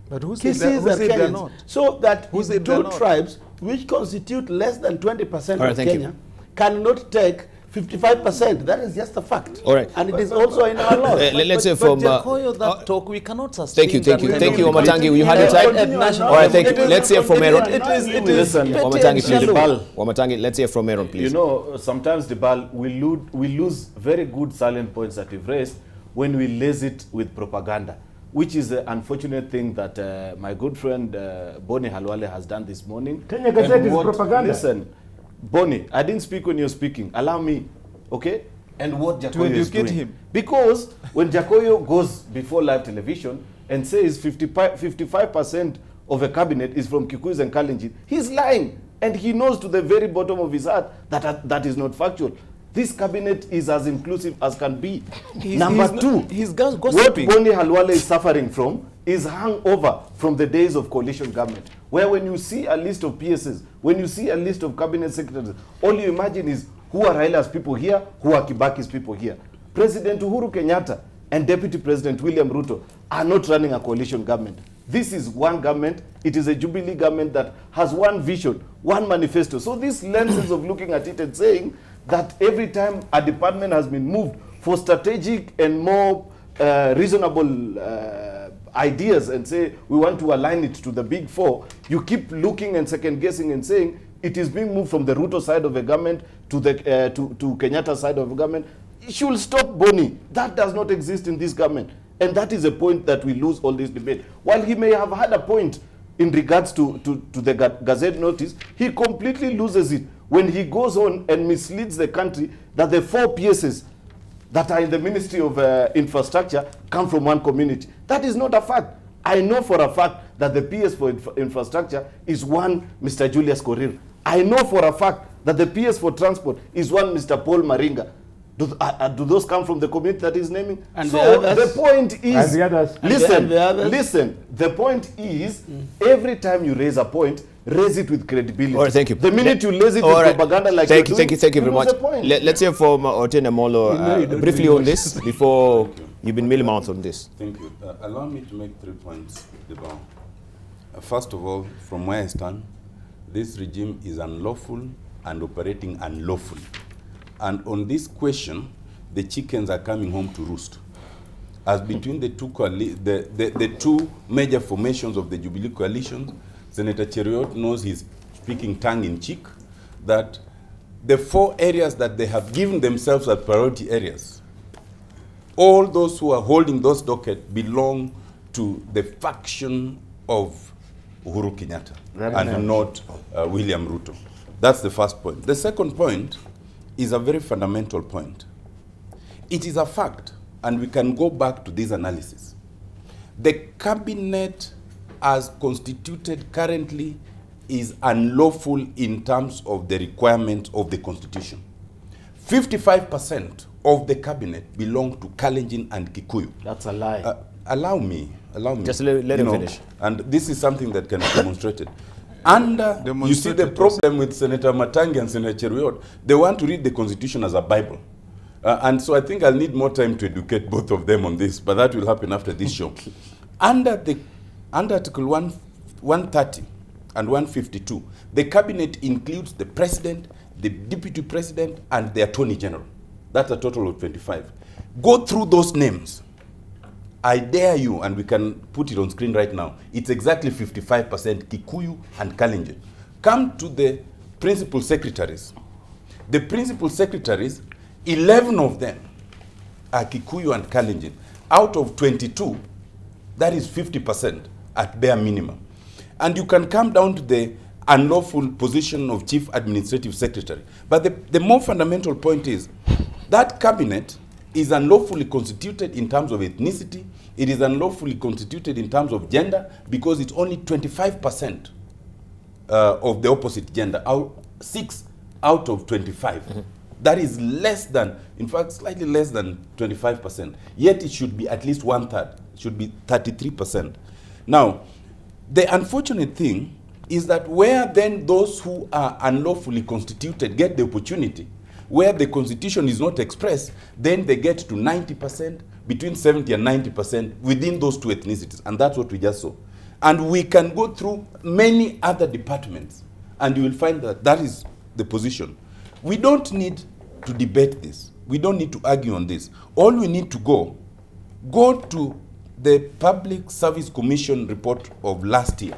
But who said they're not? So that two tribes, which constitute less than 20% of Kenya, cannot take 55%. That is just a fact. All right. And it is also in our laws. Let's say from... that talk, we cannot sustain. Thank you, Wamatangi. You had your time. All right, thank you. Let's hear from Aaron. Listen, Wamatangi, let's hear from Aaron, please. You know, sometimes, Debarl, we lose very good salient points that we've raised when we lace it with propaganda, which is the unfortunate thing that my good friend Boni Halwale has done this morning. Kenya Gazette is propaganda. Listen, Boni, I didn't speak when you're speaking. Allow me, okay? And what Jacoyo is doing. Him. Because when Jacoyo goes before live television and says 55% of a cabinet is from Kikuyus and Kalenjin, he's lying. And he knows to the very bottom of his heart that that is not factual. This cabinet is as inclusive as can be. Number two, what Boni Halwale is suffering from is hangover from the days of coalition government, where when you see a list of PSs, when you see a list of cabinet secretaries, all you imagine is who are Raila's people here, who are Kibaki's people here. President Uhuru Kenyatta and Deputy President William Ruto are not running a coalition government. This is one government. It is a Jubilee government that has one vision, one manifesto. So these lenses of looking at it and saying that every time a department has been moved for strategic and more reasonable ideas and say we want to align it to the big four, you keep looking and second guessing and saying it is being moved from the Ruto side of the government to the to Kenyatta side of the government. It should stop, Boni. That does not exist in this government. And that is a point that we lose all this debate. While he may have had a point in regards to the Gazette notice, he completely loses it when he goes on and misleads the country that the 4 PSs that are in the Ministry of Infrastructure come from one community. That is not a fact. I know for a fact that the PS for Infrastructure is one Mr. Julius Korir. I know for a fact that the PS for Transport is one Mr. Paul Maringa. Do those come from the community that is naming? And so the point is, and the others. Listen, the point is, every time you raise a point, raise it with credibility. All right, thank you. The minute you raise it with propaganda like thank you very much. Let's hear from Otene Molo briefly on this before you've been mealy mouthed on this. Thank you. Allow me to make 3 points, Debarl. First of all, from where I stand, this regime is unlawful and operating unlawfully. And on this question, the chickens are coming home to roost. As between the two major formations of the Jubilee coalition, Senator Cheriot knows he's speaking tongue-in-cheek, that the 4 areas that they have given themselves as priority areas, all those who are holding those dockets belong to the faction of Uhuru Kenyatta and not William Ruto. That's the first point. The second point is a very fundamental point. It is a fact, and we can go back to this analysis. The cabinet as constituted currently is unlawful in terms of the requirements of the Constitution. 55% of the cabinet belong to Kalenjin and Kikuyu. That's a lie. Allow me. Just let him finish. And this is something that can be demonstrated. And you see the problem with Senator Matangi and Senator Cheruiyot, they want to read the Constitution as a Bible. And so I think I'll need more time to educate both of them on this, but that will happen after this show. Under Article 130 and 152, the cabinet includes the president, the deputy president, and the attorney general. That's a total of 25. Go through those names. I dare you, and we can put it on screen right now. It's exactly 55% Kikuyu and Kalenjin. Come to the principal secretaries. The principal secretaries, 11 of them are Kikuyu and Kalenjin. Out of 22, that is 50% at bare minimum. And you can come down to the unlawful position of chief administrative secretary. But the more fundamental point is that cabinet is unlawfully constituted in terms of ethnicity. It is unlawfully constituted in terms of gender because it's only 25% of the opposite gender, 6 out of 25. Mm-hmm. That is less than, in fact, slightly less than 25%. Yet it should be at least 1/3. It should be 33%. Now, the unfortunate thing is that where then those who are unlawfully constituted get the opportunity, where the constitution is not expressed, then they get to 90%, between 70 and 90% within those two ethnicities. And that's what we just saw. And we can go through many other departments, and you will find that that is the position. We don't need to debate this. We don't need to argue on this. All we need to go to the Public Service Commission report of last year,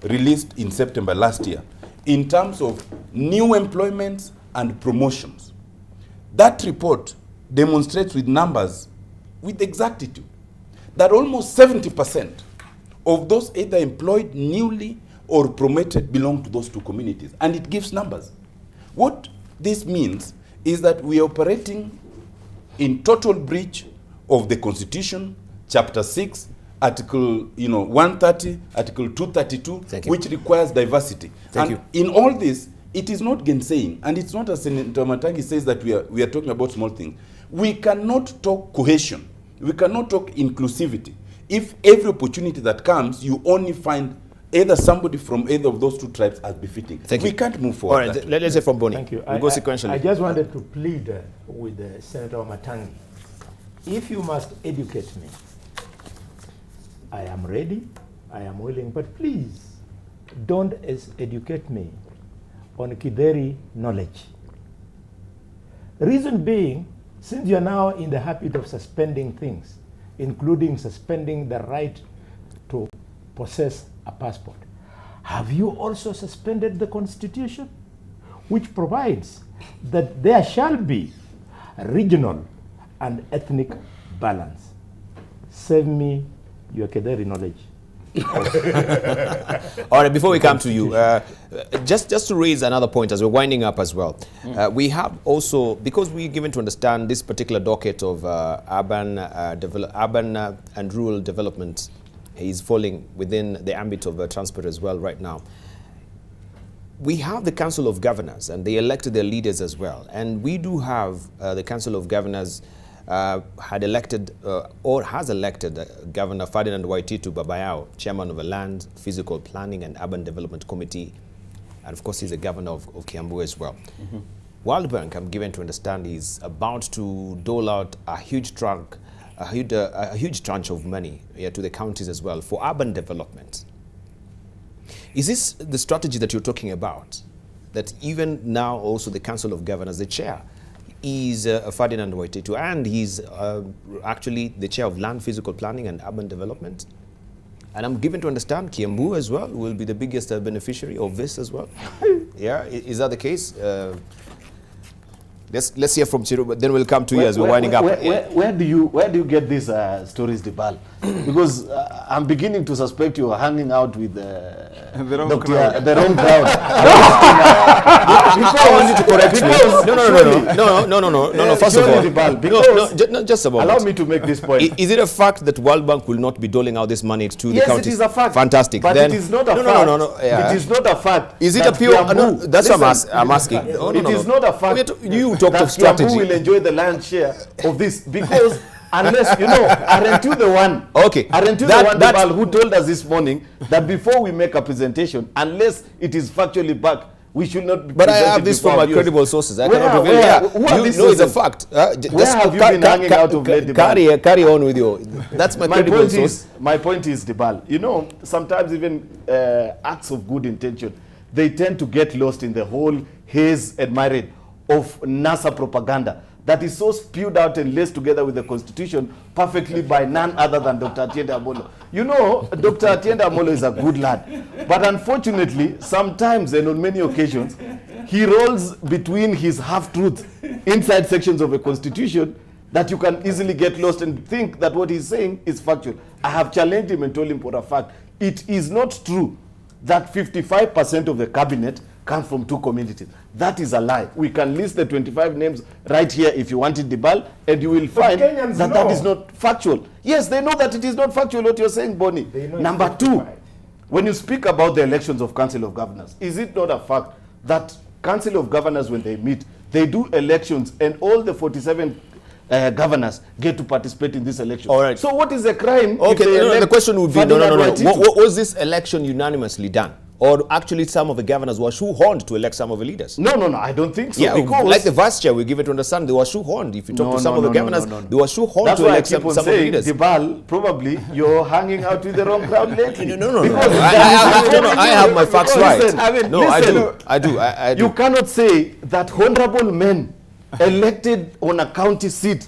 released in September last year, in terms of new employments and promotions. That report demonstrates with numbers, with exactitude, that almost 70% of those either employed newly or promoted belong to those two communities. And it gives numbers. What this means is that we are operating in total breach of the Constitution, Chapter 6, Article 130, Article 232, which requires diversity. And in all this, it is not gainsaying, and it's not as Senator Matangi says that we are talking about small things. We cannot talk cohesion. We cannot talk inclusivity if every opportunity that comes, you only find either somebody from either of those two tribes as befitting. We can't move forward. All right, let's say from Boni. Thank you. We'll go sequentially. I just wanted to plead with Senator Matangi. If you must educate me, I am ready, I am willing, but please don't educate me on Kideri knowledge. Reason being, since you're now in the habit of suspending things, including suspending the right to possess a passport, have you also suspended the Constitution, which provides that there shall be a regional and ethnic balance? Save me your Kederi knowledge. All right, before we come to you, just to raise another point as we're winding up as well. We have also, because we're given to understand this particular docket of urban and rural development is falling within the ambit of transport as well right now. We have the Council of Governors, and they elected their leaders as well. And we do have the Council of Governors had elected or has elected Governor Ferdinand Waititu Babayao, chairman of the Land, Physical Planning and Urban Development Committee, and of course he's the governor of Kiambu as well. World Bank, I'm given to understand, is about to dole out a huge tranche of money to the counties as well for urban development. Is this the strategy that you're talking about? That even now also the Council of Governors, the chair, is Ferdinand Waititu, and he's actually the chair of Land, Physical Planning and Urban Development. And I'm given to understand Kiambu as well will be the biggest beneficiary of this as well. Yeah, is that the case? Let's hear from Chiru, but then we'll come to you as we're winding up. Where do you get these stories, Debarl? Because I'm beginning to suspect you are hanging out with the wrong crowd. I want you to correct me. No. First of all, no, just a moment. Allow me to make this point. Is it a fact that World Bank will not be doling out this money to the counties? Yes, it is a fact. Fantastic. But then, it is not a fact. No. Yeah. It is not a fact. Is it a pure? That's what I'm asking. It is not a fact. You talked of strategy. Kiambu will enjoy the lion's share of this because Unless, you know, aren't you the one? Okay. Aren't you the one, Debarl, who told us this morning that before we make a presentation, unless it is factually backed, we should not. But I have this from my credible sources. I cannot reveal. You know, it's a fact. Where have you been hanging out of late, Debarl? Carry on with your. That's my credible source. My point is, Debarl, you know, sometimes even acts of good intention, they tend to get lost in the whole haze and myriad of NASA propaganda that is so spewed out and laced together with the Constitution perfectly by none other than Dr. Atiende Amolo. You know, Dr. Atiende Amolo is a good lad, but unfortunately, sometimes and on many occasions, he rolls between his half-truths inside sections of a Constitution that you can easily get lost and think that what he's saying is factual. I have challenged him and told him for a fact, it is not true that 55% of the cabinet comes from 2 communities. That is a lie. We can list the 25 names right here if you want it, Debarl, and you will find that that is not factual. Yes, they know that it is not factual what you're saying, Bonnie. Number 2, when you speak about the elections of Council of Governors, is it not a fact that Council of Governors, when they meet, they do elections and all the 47 governors get to participate in this election? All right. So what is the crime? Okay, the question would be, no. What was this election unanimously done? Or actually some of the governors were shoehorned to elect some of the leaders? No, I don't think so. Yeah, because like the vice chair, we give it to understand they were shoehorned. If you talk to some of the governors, they were shoehorned to elect some of the leaders. Debarl, probably you're hanging out with the wrong crowd lately. No. I have my facts right. I do. You cannot say that honorable men elected on a county seat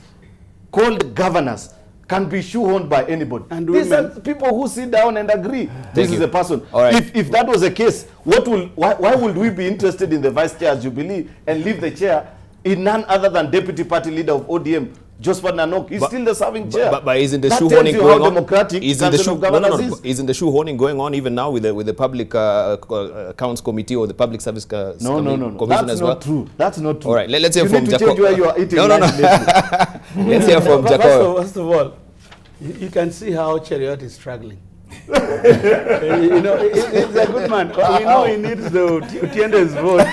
called governors can be shoehorned by anybody. And these are people who sit down and agree. This is a person. Right. If that was the case, why would we be interested in the vice chair Jubilee and leave the chair in none other than deputy party leader of ODM, Josephat Nanok? He's still the serving chair. But isn't the shoehorning going on? Democratic isn't the shoehorning going on even now with the public accounts committee or the public service commission That's as well? Not true. That's not true. All right, let's hear from Jacob. You need to change where you are eating. Let's hear from Jacob. First of all, you can see how Cheriot is struggling. You know, he's a good man. We know he needs the Utiende's vote,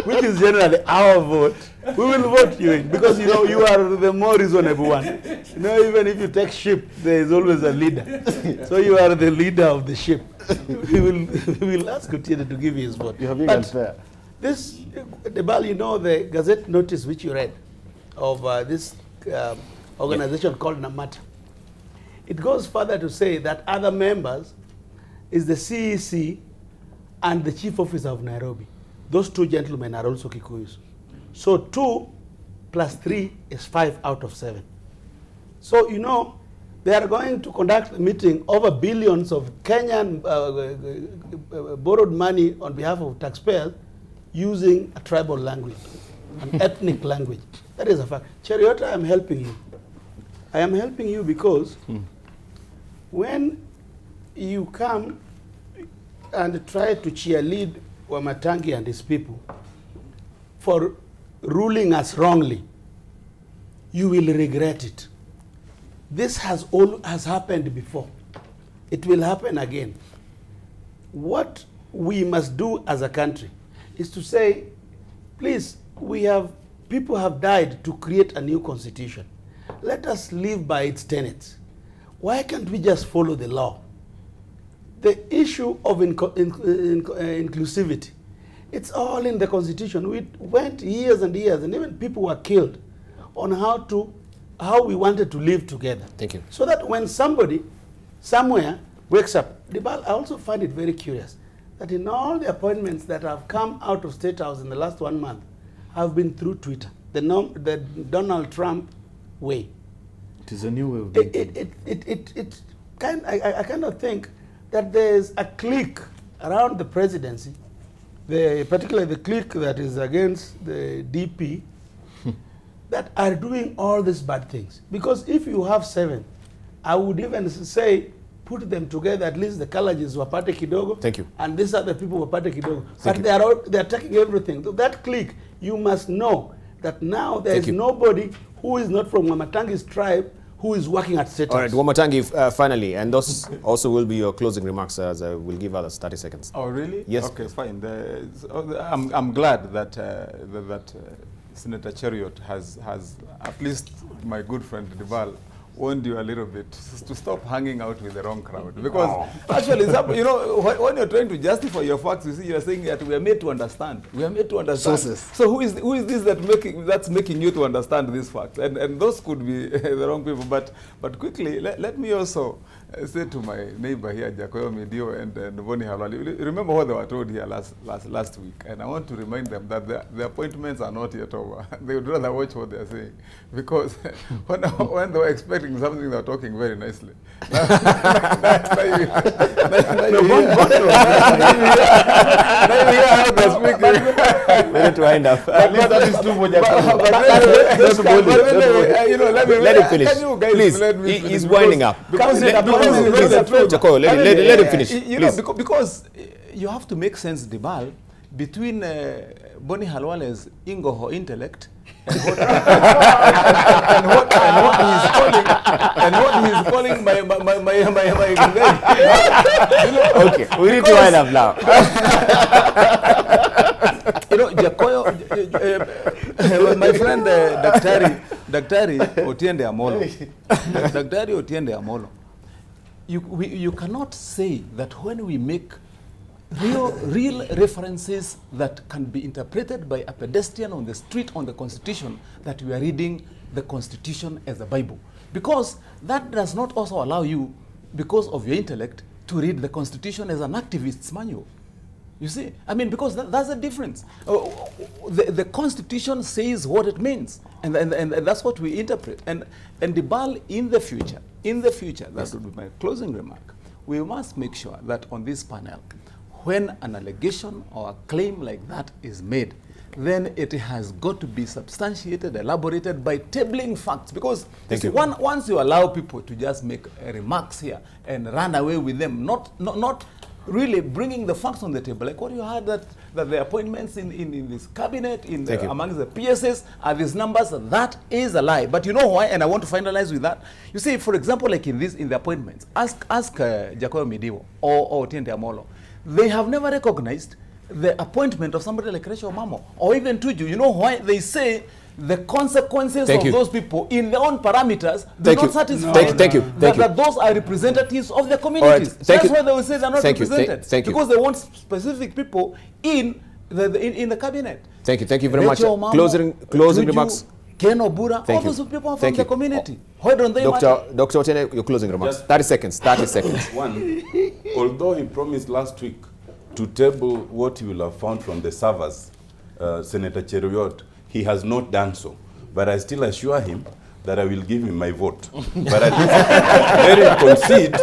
which is generally our vote. We will vote you in because, you know, you are the more reasonable one. You know, even if you take ship, there is always a leader. So you are the leader of the ship. We will ask Utiende to give you his vote. You are being unfair. This, Debarl, you know the Gazette notice which you read of this organization called Namata. It goes further to say that other members is the CEC and the Chief Officer of Nairobi. Those 2 gentlemen are also Kikuyus. So 2 plus 3 is 5 out of 7. So, you know, they are going to conduct a meeting over billions of Kenyan borrowed money on behalf of taxpayers using a tribal language, an ethnic language. That is a fact. Cheriot, I am helping you. I am helping you because when you come and try to cheerlead Wamatangi and his people for ruling us wrongly, you will regret it. This has happened before. It will happen again. What we must do as a country is to say, please, people have died to create a new constitution. Let us live by its tenets. Why can't we just follow the law? The issue of inclusivity, it's all in the Constitution. We went years and years, and even people were killed on how we wanted to live together. Thank you. So that when somebody somewhere wakes up, Debarl, I also find it very curious that in all the appointments that have come out of State House in the last 1 month have been through Twitter, the Donald Trump way. It is a new way of doing it. I kind of think that there's a clique around the presidency, particularly the clique that is against the DP, that are doing all these bad things. Because if you have 7, I would even say, put them together, at least the Kalajis wapate kidogo. Thank you. And these are the people wapate kidogo. But they are taking everything. So that clique, you must know that now there is nobody who is not from Wamatangi's tribe who is working at State House. All right, Wamatangi, finally, and those also will be your closing remarks as I will give others 30 seconds. Oh, really? Yes. Okay, fine. I'm glad that Senator Cheriot has, at least my good friend Debarl, warned you a little bit to stop hanging out with the wrong crowd. Because actually, you know, when you're trying to justify your facts, you see, you're saying that we are made to understand. We are made to understand. Sources. So who is this that's making you to understand these facts? And those could be the wrong people. But quickly, let me also say to my neighbor here, Jacoyo Medio and Boni Halwale, remember what they were told here last week. And I want to remind them that the appointments are not yet over. They would rather watch what they're saying. Because when they were expecting something, they're talking very nicely. Now you hear how they're speaking. We need to wind up. That is too much. Let him finish. Please, he's winding up. Jacoyo, let him finish. You know, because you have to make sense, Debarl, between Boni Halwale's Ingoho intellect and what he's calling my Okay, we need to wind up now. You know, Jacoyo, my friend Daktari Otiende Amolo, Daktari Otiende Amolo, you cannot say that when we make real references that can be interpreted by a pedestrian on the street on the Constitution, that we are reading the Constitution as a Bible. Because that does not also allow you, because of your intellect, to read the Constitution as an activist's manual. You see? I mean, because that's the difference. The Constitution says what it means, and that's what we interpret. And Debarl, in the future, that would be my closing remark, we must make sure that on this panel, when an allegation or a claim like that is made, then it has got to be substantiated, elaborated by tabling facts. Because once you allow people to just make remarks here and run away with them, not really bringing the facts on the table, like what you heard that the appointments in this cabinet, amongst the PSS, are these numbers, that is a lie. But you know why? And I want to finalize with that. You see, for example, like in the appointments, ask Jacoyo Medio or Otiende Amolo. They have never recognized the appointment of somebody like Rachel Mamo or even Tuju. You know why? They say the consequences of those people in their own parameters do not satisfy. That those are representatives of the communities. That's why they will say they're not represented. Because they want specific people in the cabinet. Thank you very much. Closing remarks. Ken Obura, all those people are from the community. Why don't they matter? Dr. Otiende, your closing remarks. 30 seconds. 30 seconds. One, although he promised last week to table what he will have found from the servers, Senator Cheriot, he has not done so. But I still assure him that I will give him my vote. But at least let him concede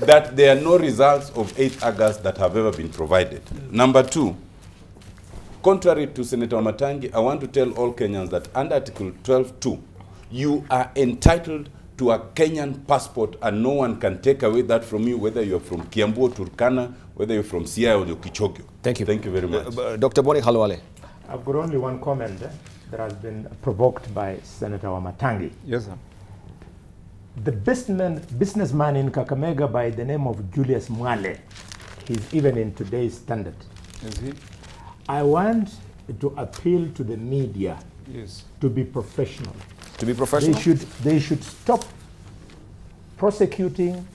that there are no results of 8 August that have ever been provided. Number two, contrary to Senator Matangi, I want to tell all Kenyans that under Article 12.2, you are entitled to a Kenyan passport and no one can take away that from you, whether you're from Kiambu or Turkana, whether you're from Siaya or Kichogyo. Thank you. Thank you very much. Dr. Boni Halwale. I've got only one comment that has been provoked by Senator Wamatangi. Yes, sir. The businessman in Kakamega by the name of Julius Mwale, he's even in today's Standard. Is he? I want to appeal to the media to be professional. To be professional? They should stop prosecuting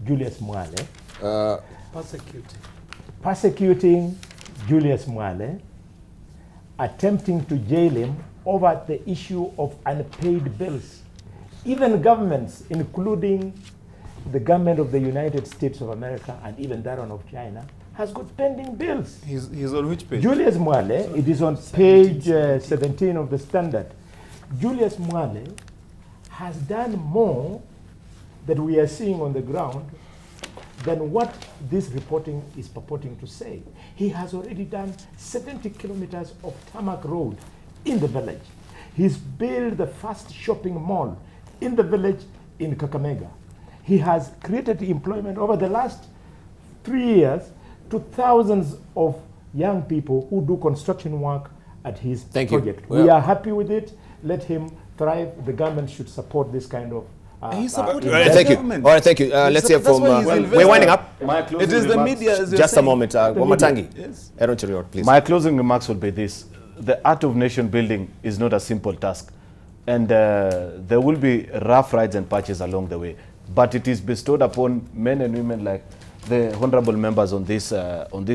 Julius Mwale. Persecuting Julius Mwale, attempting to jail him over the issue of unpaid bills. Even governments, including the government of the United States of America and even that one of China, has got pending bills. He's on which page? Julius Mwale, it is on page 17 of the Standard. Julius Mwale has done more that we are seeing on the ground than what this reporting is purporting to say. He has already done 70 kilometers of tarmac road in the village. He's built the first shopping mall in the village in Kakamega. He has created employment over the last 3 years to thousands of young people who do construction work at his project. We are happy with it. Let him thrive. The government should support this kind of thank you. All right, thank you. Let's hear from... we're winding up. It is the media. Just a moment. Wamatangi. Aaron Cheriot, please. My closing remarks will be this. the art of nation building is not a simple task. And there will be rough rides and patches along the way. But it is bestowed upon men and women like the honorable members on this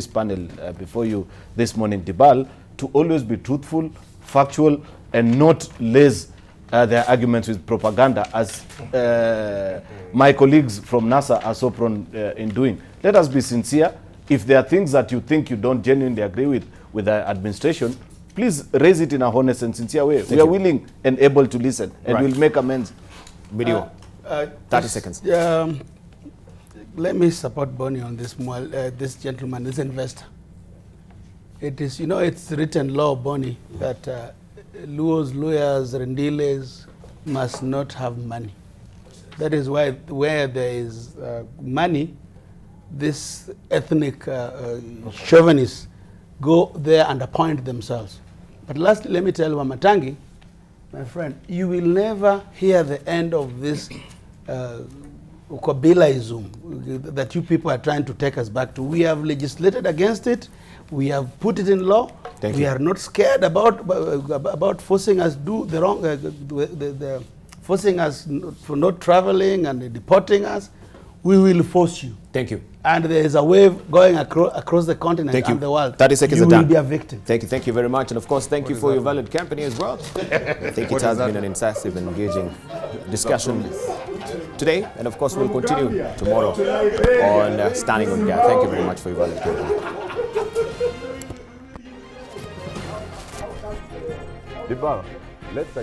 panel before you this morning, Debarl, to always be truthful, factual, and not lace their arguments with propaganda, as my colleagues from NASA are so prone in doing. Let us be sincere. If there are things that you think you don't genuinely agree with the administration, please raise it in a honest and sincere way. We are willing and able to listen, and we'll make amends. Video. 30 seconds. Let me support Bonnie on this, this gentleman, this investor. It is, you know, it's written law, Bonnie, that Luos, lawyers, rendiles must not have money. That is why where there is money, this ethnic chauvinists go there and appoint themselves. But lastly, let me tell Wamatangi, my friend, you will never hear the end of this Ukabilaism that you people are trying to take us back to. We have legislated against it. We have put it in law. We are not scared about forcing us do the wrong, forcing us for not traveling and deporting us. We will force you. Thank you. And there is a wave going across the continent and the world. 30 seconds you are done. will be a victim. Thank you very much. And of course, thank you for your valid company as well. I think it has been an incisive and engaging discussion today. And of course, we'll continue tomorrow on Standing on Gap. Thank you very much for your valid company. Debarl, let's